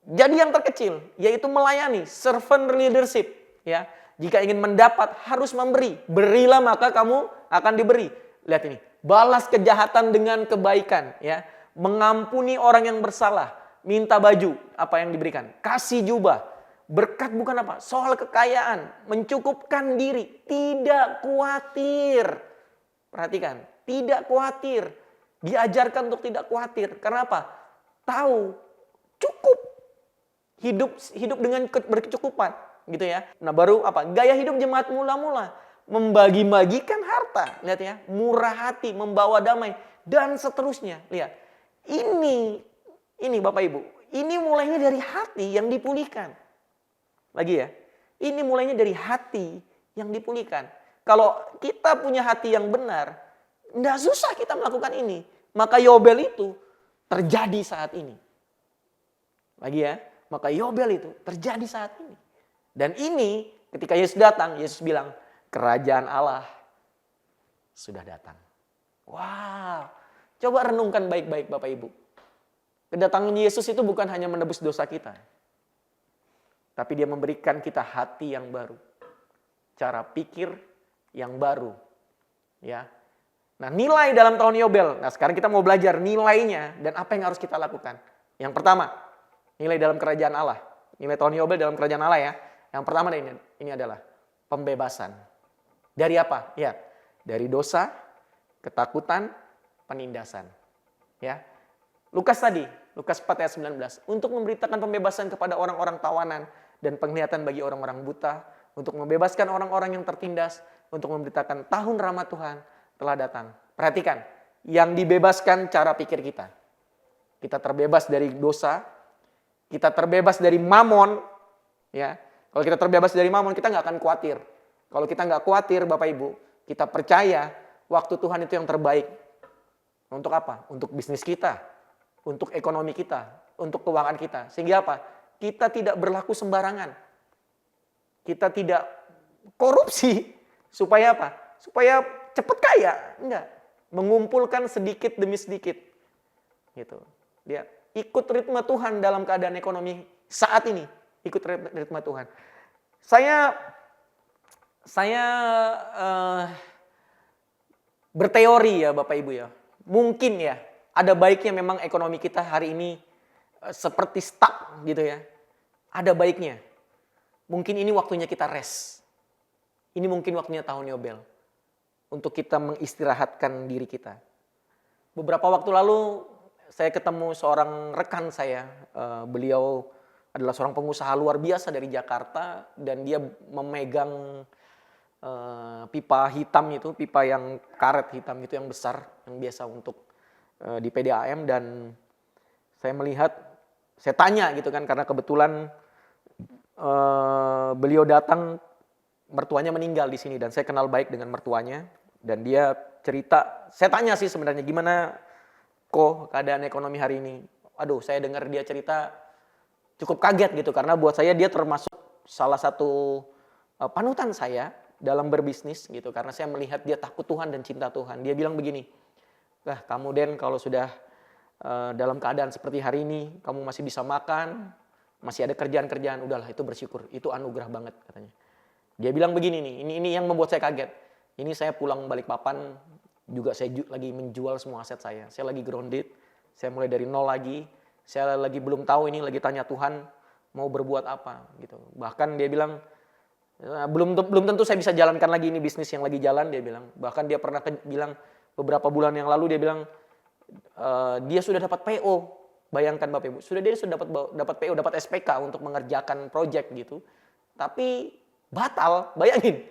jadi yang terkecil, yaitu melayani, servant leadership. Ya, jika ingin mendapat harus memberi. Berilah maka kamu akan diberi. Lihat ini, balas kejahatan dengan kebaikan. Ya, mengampuni orang yang bersalah, minta baju apa yang diberikan, kasih jubah. Berkat bukan apa? Soal kekayaan, mencukupkan diri, tidak khawatir. Perhatikan, tidak khawatir. Diajarkan untuk tidak khawatir. Karena apa? Tahu, cukup. Hidup dengan berkecukupan, gitu ya. Nah, baru apa? Gaya hidup jemaat mula-mula, membagi-bagikan harta. Lihat ya, murah hati, membawa damai dan seterusnya. Lihat. Ini Bapak Ibu, ini mulainya dari hati yang dipulihkan. Lagi ya, ini mulainya dari hati yang dipulihkan. Kalau kita punya hati yang benar, tidak susah kita melakukan ini. Maka Yobel itu terjadi saat ini. Lagi ya, maka Yobel itu terjadi saat ini. Dan ini ketika Yesus datang, Yesus bilang, kerajaan Allah sudah datang. Wow, coba renungkan baik-baik Bapak Ibu. Kedatangan Yesus itu bukan hanya menebus dosa kita. Tapi dia memberikan kita hati yang baru. Cara pikir yang baru. Ya. Nah, nilai dalam tahun Yobel. Nah, sekarang kita mau belajar nilainya dan apa yang harus kita lakukan. Yang pertama, nilai dalam kerajaan Allah. Nilai tahun Yobel dalam kerajaan Allah ya. Yang pertama ini adalah pembebasan. Dari apa? Ya, dari dosa, ketakutan, penindasan. Ya. Lukas 4 ayat 19. Untuk memberitakan pembebasan kepada orang-orang tawanan dan penglihatan bagi orang-orang buta, untuk membebaskan orang-orang yang tertindas, untuk memberitakan tahun rahmat Tuhan telah datang. Perhatikan, yang dibebaskan cara pikir kita. Kita terbebas dari dosa, kita terbebas dari mamon. Ya, kalau kita terbebas dari mamon, kita nggak akan khawatir. Kalau kita nggak khawatir, Bapak Ibu, kita percaya waktu Tuhan itu yang terbaik. Untuk apa? Untuk bisnis kita, untuk ekonomi kita, untuk keuangan kita. Sehingga apa? Kita tidak berlaku sembarangan. Kita tidak korupsi. Supaya apa? Supaya cepat kaya. Enggak. Mengumpulkan sedikit demi sedikit. Gitu. Dia ikut ritme Tuhan dalam keadaan ekonomi saat ini. Ikut ritme Tuhan. Saya berteori ya Bapak Ibu ya. Mungkin ya. Ada baiknya memang ekonomi kita hari ini seperti stuck gitu ya. Ada baiknya. Mungkin ini waktunya kita rest. Ini mungkin waktunya tahun Yobel. Untuk kita mengistirahatkan diri kita. Beberapa waktu lalu saya ketemu seorang rekan saya. Beliau adalah seorang pengusaha luar biasa dari Jakarta. Dan dia memegang pipa hitam itu. Pipa yang karet hitam itu yang besar. Yang biasa untuk di PDAM. Dan saya melihat, saya tanya gitu kan. Karena kebetulan beliau datang, mertuanya meninggal di sini dan saya kenal baik dengan mertuanya dan dia cerita, saya tanya sih sebenarnya gimana kok keadaan ekonomi hari ini. Aduh, saya dengar dia cerita cukup kaget gitu karena buat saya dia termasuk salah satu panutan saya dalam berbisnis gitu karena saya melihat dia takut Tuhan dan cinta Tuhan. Dia bilang begini, kamu Den kalau sudah dalam keadaan seperti hari ini kamu masih bisa makan, masih ada kerjaan-kerjaan, udahlah itu bersyukur, itu anugerah banget katanya. Dia bilang begini nih, ini yang membuat saya kaget. Ini saya pulang Balikpapan Juga saya lagi menjual semua aset saya. Saya lagi grounded, saya mulai dari nol lagi. Saya lagi belum tahu ini, lagi tanya Tuhan mau berbuat apa gitu. Bahkan dia bilang, belum tentu saya bisa jalankan lagi ini bisnis yang lagi jalan, dia bilang. Bahkan dia pernah bilang beberapa bulan yang lalu, dia bilang dia sudah dapat PO. Bayangkan Bapak Ibu, dia sudah dapat PO, dapat SPK untuk mengerjakan project gitu. Tapi batal, bayangin.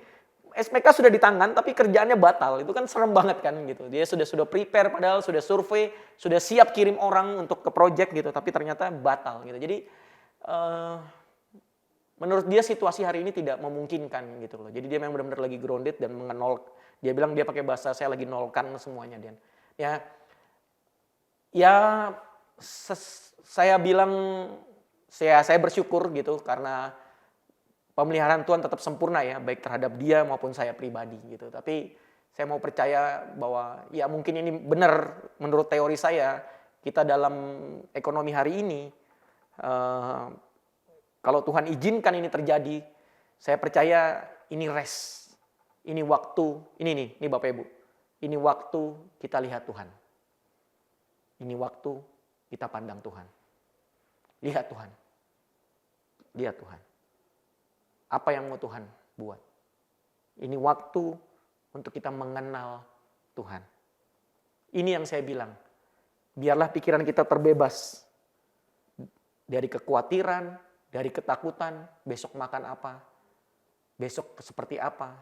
SPK sudah di tangan tapi kerjaannya batal. Itu kan serem banget kan gitu. Dia sudah prepare, padahal sudah survei, sudah siap kirim orang untuk ke project gitu, tapi ternyata batal gitu. Jadi menurut dia situasi hari ini tidak memungkinkan gitu loh. Jadi dia memang benar-benar lagi grounded dan mengenol. Dia bilang, dia pakai bahasa, saya lagi nolkan semuanya, Dian. Saya bilang saya bersyukur gitu karena pemeliharaan Tuhan tetap sempurna ya, baik terhadap dia maupun saya pribadi gitu. Tapi saya mau percaya bahwa ya mungkin ini benar menurut teori saya, kita dalam ekonomi hari ini, kalau Tuhan izinkan ini terjadi, saya percaya ini rest, ini waktu, ini Bapak Ibu, ini waktu kita lihat Tuhan. Ini waktu kita pandang Tuhan. Lihat Tuhan. Lihat Tuhan. Apa yang mau Tuhan buat? Ini waktu untuk kita mengenal Tuhan. Ini yang saya bilang. Biarlah pikiran kita terbebas dari kekhawatiran, dari ketakutan, besok makan apa, besok seperti apa,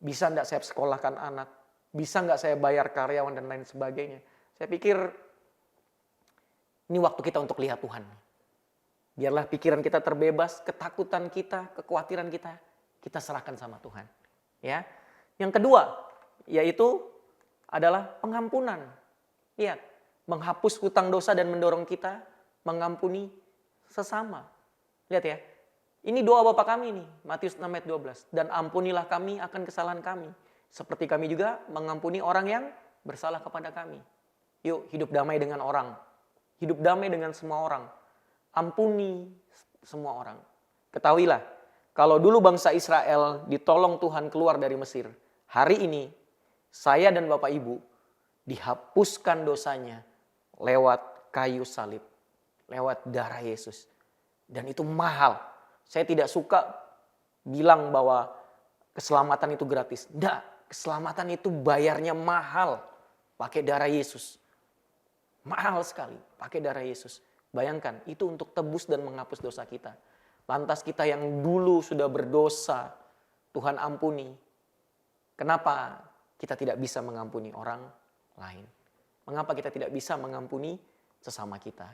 bisa enggak saya sekolahkan anak, bisa enggak saya bayar karyawan dan lain sebagainya. Saya pikir ini waktu kita untuk lihat Tuhan. Biarlah pikiran kita terbebas, ketakutan kita, kekhawatiran kita serahkan sama Tuhan. Ya. Yang kedua, yaitu adalah pengampunan. Lihat, menghapus hutang dosa dan mendorong kita mengampuni sesama. Lihat ya, ini doa Bapa kami nih, Matius 6 ayat 12. Dan ampunilah kami akan kesalahan kami, seperti kami juga mengampuni orang yang bersalah kepada kami. Yuk, hidup damai dengan orang. Hidup damai dengan semua orang. Ampuni semua orang. Ketahuilah, kalau dulu bangsa Israel ditolong Tuhan keluar dari Mesir, hari ini saya dan Bapak Ibu dihapuskan dosanya lewat kayu salib, lewat darah Yesus. Dan itu mahal. Saya tidak suka bilang bahwa keselamatan itu gratis. Enggak, keselamatan itu bayarnya mahal. Pakai darah Yesus. Mahal sekali, pakai darah Yesus. Bayangkan, itu untuk tebus dan menghapus dosa kita. Lantas kita yang dulu sudah berdosa, Tuhan ampuni. Kenapa kita tidak bisa mengampuni orang lain? Mengapa kita tidak bisa mengampuni sesama kita?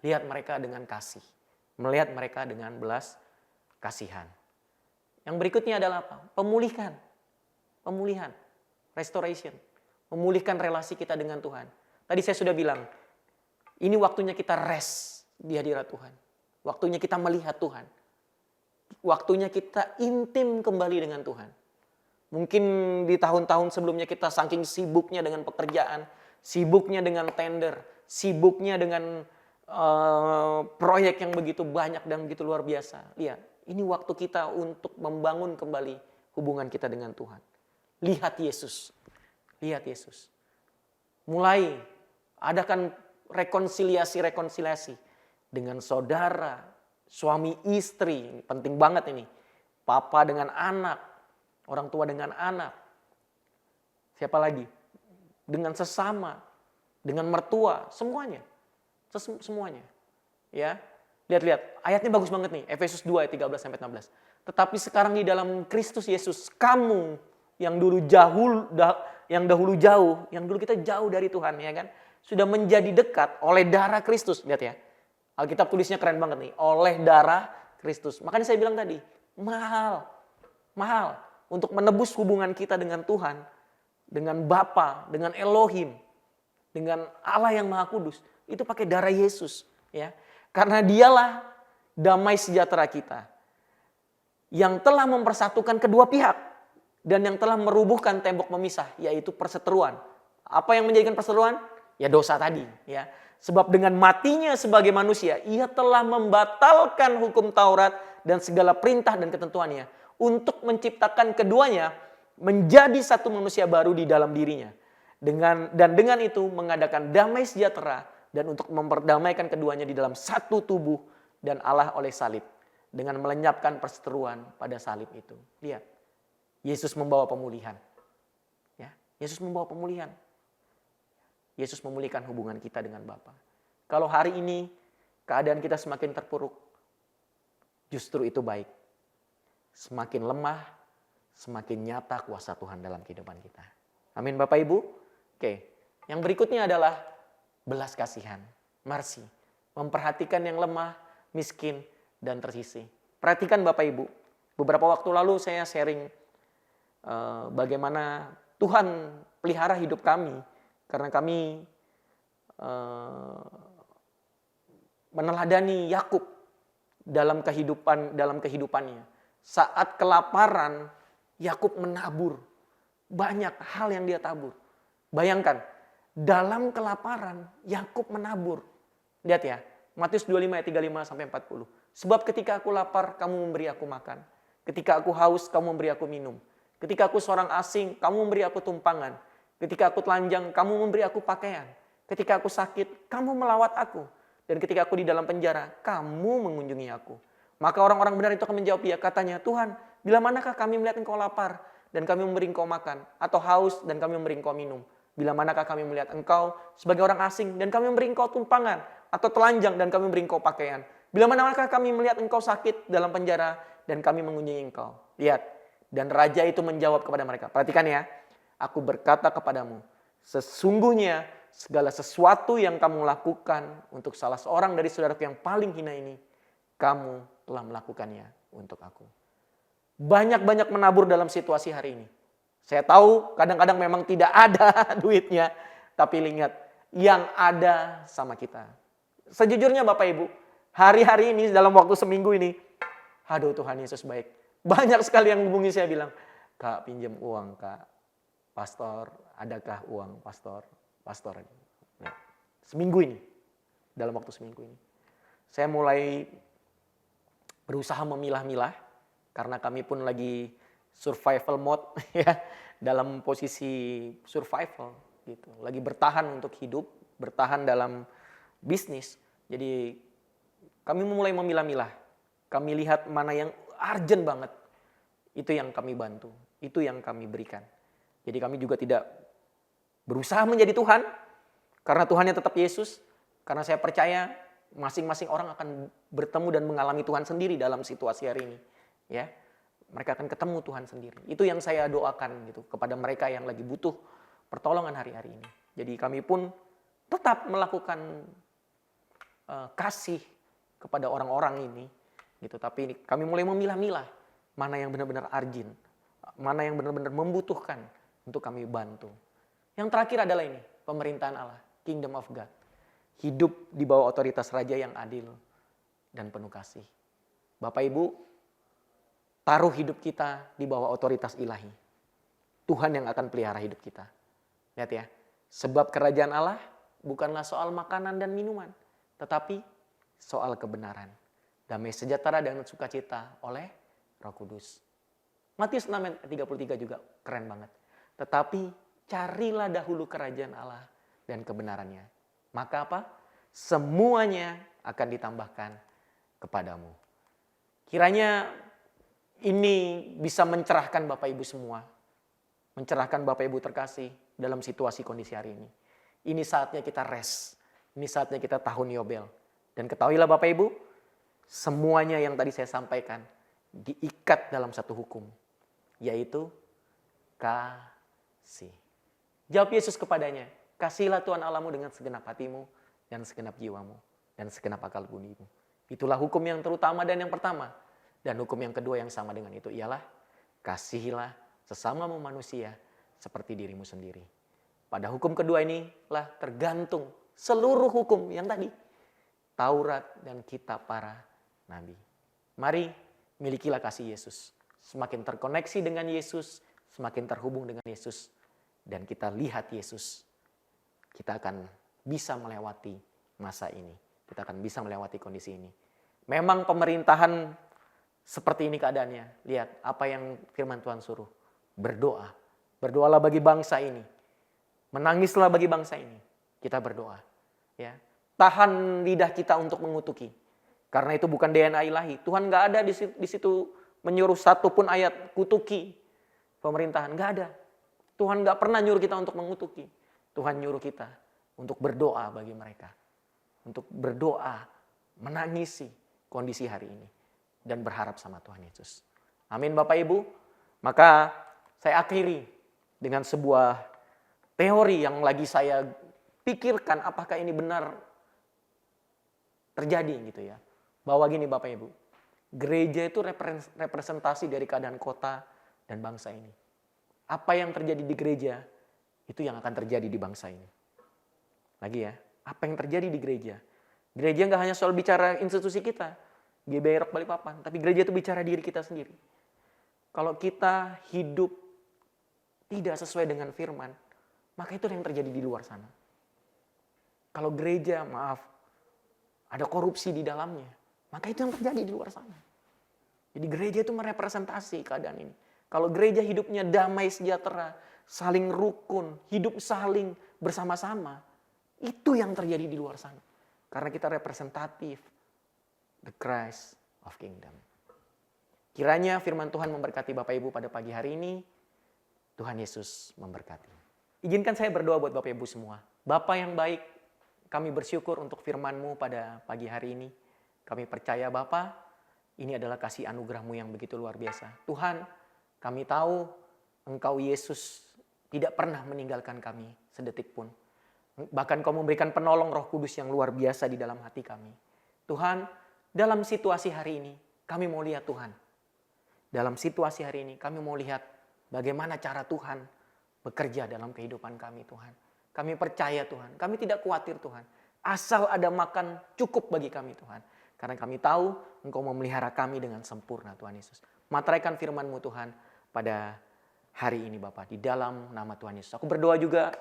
Lihat mereka dengan kasih. Melihat mereka dengan belas kasihan. Yang berikutnya adalah apa? Pemulihan. Restoration. Memulihkan relasi kita dengan Tuhan. Tadi saya sudah bilang, ini waktunya kita rest di hadirat Tuhan. Waktunya kita melihat Tuhan. Waktunya kita intim kembali dengan Tuhan. Mungkin di tahun-tahun sebelumnya kita saking sibuknya dengan pekerjaan, sibuknya dengan tender, sibuknya dengan proyek yang begitu banyak dan begitu luar biasa. Lihat, ini waktu kita untuk membangun kembali hubungan kita dengan Tuhan. Lihat Yesus. Lihat Yesus. Mulai adakan rekonsiliasi dengan saudara, suami istri, penting banget ini. Papa dengan anak, orang tua dengan anak. Siapa lagi? Dengan sesama, dengan mertua, semuanya. Semuanya. Ya. Lihat, ayatnya bagus banget nih, Efesus 2 ayat 13 sampai 16. Tetapi sekarang di dalam Kristus Yesus, kamu yang dahulu jauh, yang dulu kita jauh dari Tuhan, ya kan? Sudah menjadi dekat oleh darah Kristus. Lihat ya. Alkitab tulisnya keren banget nih. Oleh darah Kristus. Makanya saya bilang tadi, mahal. Mahal. Untuk menebus hubungan kita dengan Tuhan. Dengan Bapa, dengan Elohim. Dengan Allah yang Maha Kudus. Itu pakai darah Yesus. Ya. Karena dialah damai sejahtera kita. Yang telah mempersatukan kedua pihak. Dan yang telah merubuhkan tembok memisah. Yaitu perseteruan. Apa yang menjadikan perseteruan? Ya dosa tadi, ya. Sebab dengan matinya sebagai manusia, ia telah membatalkan hukum Taurat dan segala perintah dan ketentuannya untuk menciptakan keduanya menjadi satu manusia baru di dalam dirinya. dengan itu mengadakan damai sejahtera dan untuk memperdamaikan keduanya di dalam satu tubuh dan Allah oleh salib dengan melenyapkan perseteruan pada salib itu. Lihat, Yesus membawa pemulihan. Ya, Yesus membawa pemulihan. Yesus memulihkan hubungan kita dengan Bapa. Kalau hari ini keadaan kita semakin terpuruk, justru itu baik. Semakin lemah, semakin nyata kuasa Tuhan dalam kehidupan kita. Amin Bapak Ibu. Oke, yang berikutnya adalah belas kasihan, mercy. Memperhatikan yang lemah, miskin, dan tersisih. Perhatikan Bapak Ibu, beberapa waktu lalu saya sharing bagaimana Tuhan pelihara hidup kami. Karena kami meneladani Yakub dalam kehidupannya. Saat kelaparan, Yakub menabur. Banyak hal yang dia tabur. Bayangkan, dalam kelaparan, Yakub menabur. Lihat ya, Matius 25 ayat 35 sampai 40. Sebab ketika aku lapar, kamu memberi aku makan. Ketika aku haus, kamu memberi aku minum. Ketika aku seorang asing, kamu memberi aku tumpangan. Ketika aku telanjang, kamu memberi aku pakaian. Ketika aku sakit, kamu melawat aku. Dan ketika aku di dalam penjara, kamu mengunjungi aku. Maka orang-orang benar itu akan menjawab dia, katanya, Tuhan, bila manakah kami melihat engkau lapar, dan kami memberi engkau makan, atau haus, dan kami memberi engkau minum? Bila manakah kami melihat engkau sebagai orang asing, dan kami memberi engkau tumpangan, atau telanjang, dan kami memberi engkau pakaian? Bila manakah kami melihat engkau sakit dalam penjara, dan kami mengunjungi engkau? Lihat, dan raja itu menjawab kepada mereka, perhatikan ya, aku berkata kepadamu, sesungguhnya segala sesuatu yang kamu lakukan untuk salah seorang dari saudaraku yang paling hina ini, kamu telah melakukannya untuk aku. Banyak-banyak menabur dalam situasi hari ini. Saya tahu kadang-kadang memang tidak ada duitnya, tapi ingat, yang ada sama kita. Sejujurnya Bapak Ibu, hari-hari ini dalam waktu seminggu ini, aduh Tuhan Yesus baik. Banyak sekali yang hubungi saya bilang, Kak pinjam uang Kak, Pastor, adakah uang Pastor? Pastor, ya. Seminggu ini, dalam waktu seminggu ini. Saya mulai berusaha memilah-milah, karena kami pun lagi survival mode, ya, dalam posisi survival, gitu. Lagi bertahan untuk hidup, bertahan dalam bisnis. Jadi kami mulai memilah-milah. Kami lihat mana yang urgent banget, itu yang kami bantu, itu yang kami berikan. Jadi kami juga tidak berusaha menjadi Tuhan, karena Tuhannya tetap Yesus. Karena saya percaya masing-masing orang akan bertemu dan mengalami Tuhan sendiri dalam situasi hari ini. Ya, mereka akan ketemu Tuhan sendiri. Itu yang saya doakan gitu kepada mereka yang lagi butuh pertolongan hari-hari ini. Jadi kami pun tetap melakukan kasih kepada orang-orang ini, gitu. Tapi kami mulai memilah-milah mana yang benar-benar urgent, mana yang benar-benar membutuhkan untuk kami bantu. Yang terakhir adalah ini, pemerintahan Allah, Kingdom of God. Hidup di bawah otoritas Raja yang adil dan penuh kasih. Bapak Ibu, taruh hidup kita di bawah otoritas ilahi. Tuhan yang akan pelihara hidup kita. Lihat ya, sebab kerajaan Allah bukanlah soal makanan dan minuman, tetapi soal kebenaran, damai sejahtera dan sukacita oleh Roh Kudus. Matius 6 ayat 33 juga keren banget. Tetapi carilah dahulu kerajaan Allah dan kebenarannya. Maka apa? Semuanya akan ditambahkan kepadamu. Kiranya ini bisa mencerahkan Bapak Ibu semua. Mencerahkan Bapak Ibu terkasih dalam situasi kondisi hari ini. Ini saatnya kita rest. Ini saatnya kita tahun Yobel. Dan ketahuilah Bapak Ibu, semuanya yang tadi saya sampaikan diikat dalam satu hukum. Yaitu kasih. Jawab Yesus kepadanya, kasihilah Tuhan Allahmu dengan segenap hatimu dan segenap jiwamu dan segenap akal budimu. Itulah hukum yang terutama dan yang pertama. Dan hukum yang kedua yang sama dengan itu ialah kasihilah sesamamu manusia seperti dirimu sendiri. Pada hukum kedua inilah tergantung seluruh hukum yang tadi. Taurat dan kitab para nabi. Mari milikilah kasih Yesus. Semakin terkoneksi dengan Yesus, semakin terhubung dengan Yesus. Dan kita lihat Yesus, kita akan bisa melewati masa ini. Kita akan bisa melewati kondisi ini. Memang pemerintahan seperti ini keadaannya. Lihat apa yang firman Tuhan suruh. Berdoa. Berdoalah bagi bangsa ini. Menangislah bagi bangsa ini. Kita berdoa. Ya. Tahan lidah kita untuk mengutuki. Karena itu bukan DNA ilahi. Tuhan gak ada di situ menyuruh satupun ayat kutuki pemerintahan. Gak ada. Tuhan gak pernah nyuruh kita untuk mengutuki. Tuhan nyuruh kita untuk berdoa bagi mereka. Untuk berdoa, menangisi kondisi hari ini. Dan berharap sama Tuhan Yesus. Amin Bapak Ibu. Maka saya akhiri dengan sebuah teori yang lagi saya pikirkan apakah ini benar terjadi gitu ya. Bahwa gini Bapak Ibu, gereja itu representasi dari keadaan kota dan bangsa ini. Apa yang terjadi di gereja, itu yang akan terjadi di bangsa ini. Lagi ya, apa yang terjadi di gereja. Gereja nggak hanya soal bicara institusi kita, GBI Rock Balikpapan, tapi gereja itu bicara diri kita sendiri. Kalau kita hidup tidak sesuai dengan firman, maka itu yang terjadi di luar sana. Kalau gereja, ada korupsi di dalamnya, maka itu yang terjadi di luar sana. Jadi gereja itu merepresentasi keadaan ini. Kalau gereja hidupnya damai sejahtera, saling rukun, hidup saling bersama-sama, itu yang terjadi di luar sana. Karena kita representatif the Christ of Kingdom. Kiranya firman Tuhan memberkati Bapak Ibu pada pagi hari ini. Tuhan Yesus memberkati. Izinkan saya berdoa buat Bapak Ibu semua. Bapa yang baik, kami bersyukur untuk firman-Mu pada pagi hari ini. Kami percaya Bapa, ini adalah kasih anugerah-Mu yang begitu luar biasa. Tuhan, kami tahu Engkau Yesus tidak pernah meninggalkan kami sedetik pun. Bahkan Kau memberikan penolong Roh Kudus yang luar biasa di dalam hati kami. Tuhan, dalam situasi hari ini, kami mau lihat Tuhan. Dalam situasi hari ini, kami mau lihat bagaimana cara Tuhan bekerja dalam kehidupan kami, Tuhan. Kami percaya, Tuhan. Kami tidak khawatir, Tuhan. Asal ada makan cukup bagi kami, Tuhan. Karena kami tahu Engkau memelihara kami dengan sempurna, Tuhan Yesus. Materaikan firman-Mu, Tuhan, pada hari ini, Bapak. Di dalam nama Tuhan Yesus. Aku berdoa juga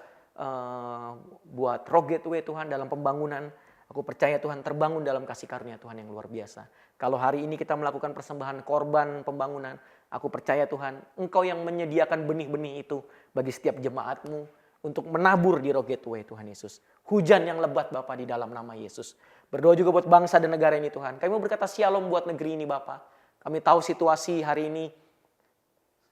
buat Rock Gateway, Tuhan, dalam pembangunan. Aku percaya Tuhan terbangun dalam kasih karunia Tuhan yang luar biasa. Kalau hari ini kita melakukan persembahan korban pembangunan, aku percaya Tuhan, Engkau yang menyediakan benih-benih itu bagi setiap jemaat-Mu untuk menabur di Rock Gateway, Tuhan Yesus. Hujan yang lebat Bapa di dalam nama Yesus. Berdoa juga buat bangsa dan negara ini, Tuhan. Kami mau berkata shalom buat negeri ini, Bapa. Kami tahu situasi hari ini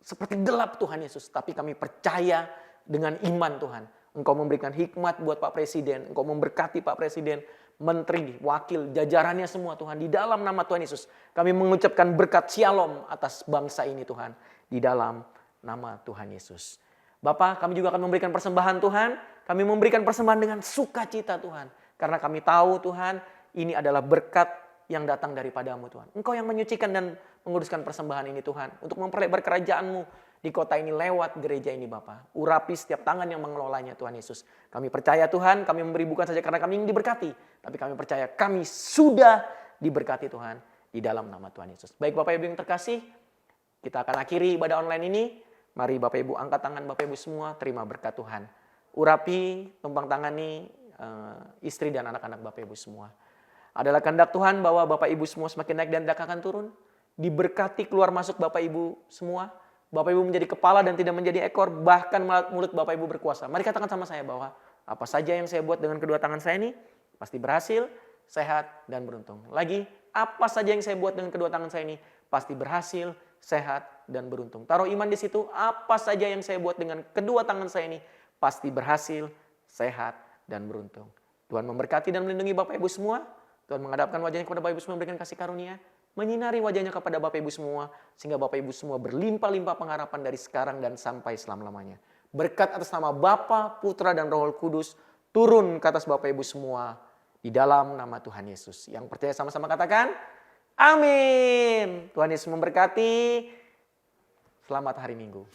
seperti gelap, Tuhan Yesus. Tapi kami percaya dengan iman, Tuhan. Engkau memberikan hikmat buat Pak Presiden. Engkau memberkati Pak Presiden, menteri, wakil, jajarannya semua, Tuhan. Di dalam nama Tuhan Yesus, kami mengucapkan berkat shalom atas bangsa ini, Tuhan. Di dalam nama Tuhan Yesus. Bapa, kami juga akan memberikan persembahan, Tuhan. Kami memberikan persembahan dengan sukacita, Tuhan. Karena kami tahu, Tuhan, ini adalah berkat yang datang daripada-Mu, Tuhan. Engkau yang menyucikan dan menguduskan persembahan ini, Tuhan. Untuk memperlebar kerajaan-Mu di kota ini lewat gereja ini, Bapa. Urapi setiap tangan yang mengelolanya, Tuhan Yesus. Kami percaya, Tuhan, kami memberi bukan saja karena kami ingin diberkati. Tapi kami percaya kami sudah diberkati, Tuhan. Di dalam nama Tuhan Yesus. Baik Bapak Ibu yang terkasih, kita akan akhiri ibadah online ini. Mari Bapak Ibu angkat tangan Bapak Ibu semua, terima berkat Tuhan. Urapi, tumpang tangani istri dan anak-anak Bapak Ibu semua. Adalah kehendak Tuhan bahwa Bapak Ibu semua semakin naik dan tidak akan turun. Diberkati keluar masuk Bapak Ibu semua. Bapak Ibu menjadi kepala dan tidak menjadi ekor. Bahkan mulut Bapak Ibu berkuasa. Mari katakan sama saya bahwa apa saja yang saya buat dengan kedua tangan saya ini pasti berhasil, sehat, dan beruntung. Lagi, apa saja yang saya buat dengan kedua tangan saya ini pasti berhasil, sehat, dan beruntung. Taruh iman di situ, apa saja yang saya buat dengan kedua tangan saya ini pasti berhasil, sehat, dan beruntung. Tuhan memberkati dan melindungi Bapak Ibu semua. Tuhan menghadapkan wajahnya kepada Bapak Ibu semua, memberikan kasih karunia. Menyinari wajahnya kepada Bapak Ibu semua. Sehingga Bapak Ibu semua berlimpah-limpah pengharapan dari sekarang dan sampai selama-lamanya. Berkat atas nama Bapa, Putra, dan Roh Kudus turun ke atas Bapak Ibu semua. Di dalam nama Tuhan Yesus. Yang percaya sama-sama katakan, amin. Tuhan Yesus memberkati. Selamat hari Minggu.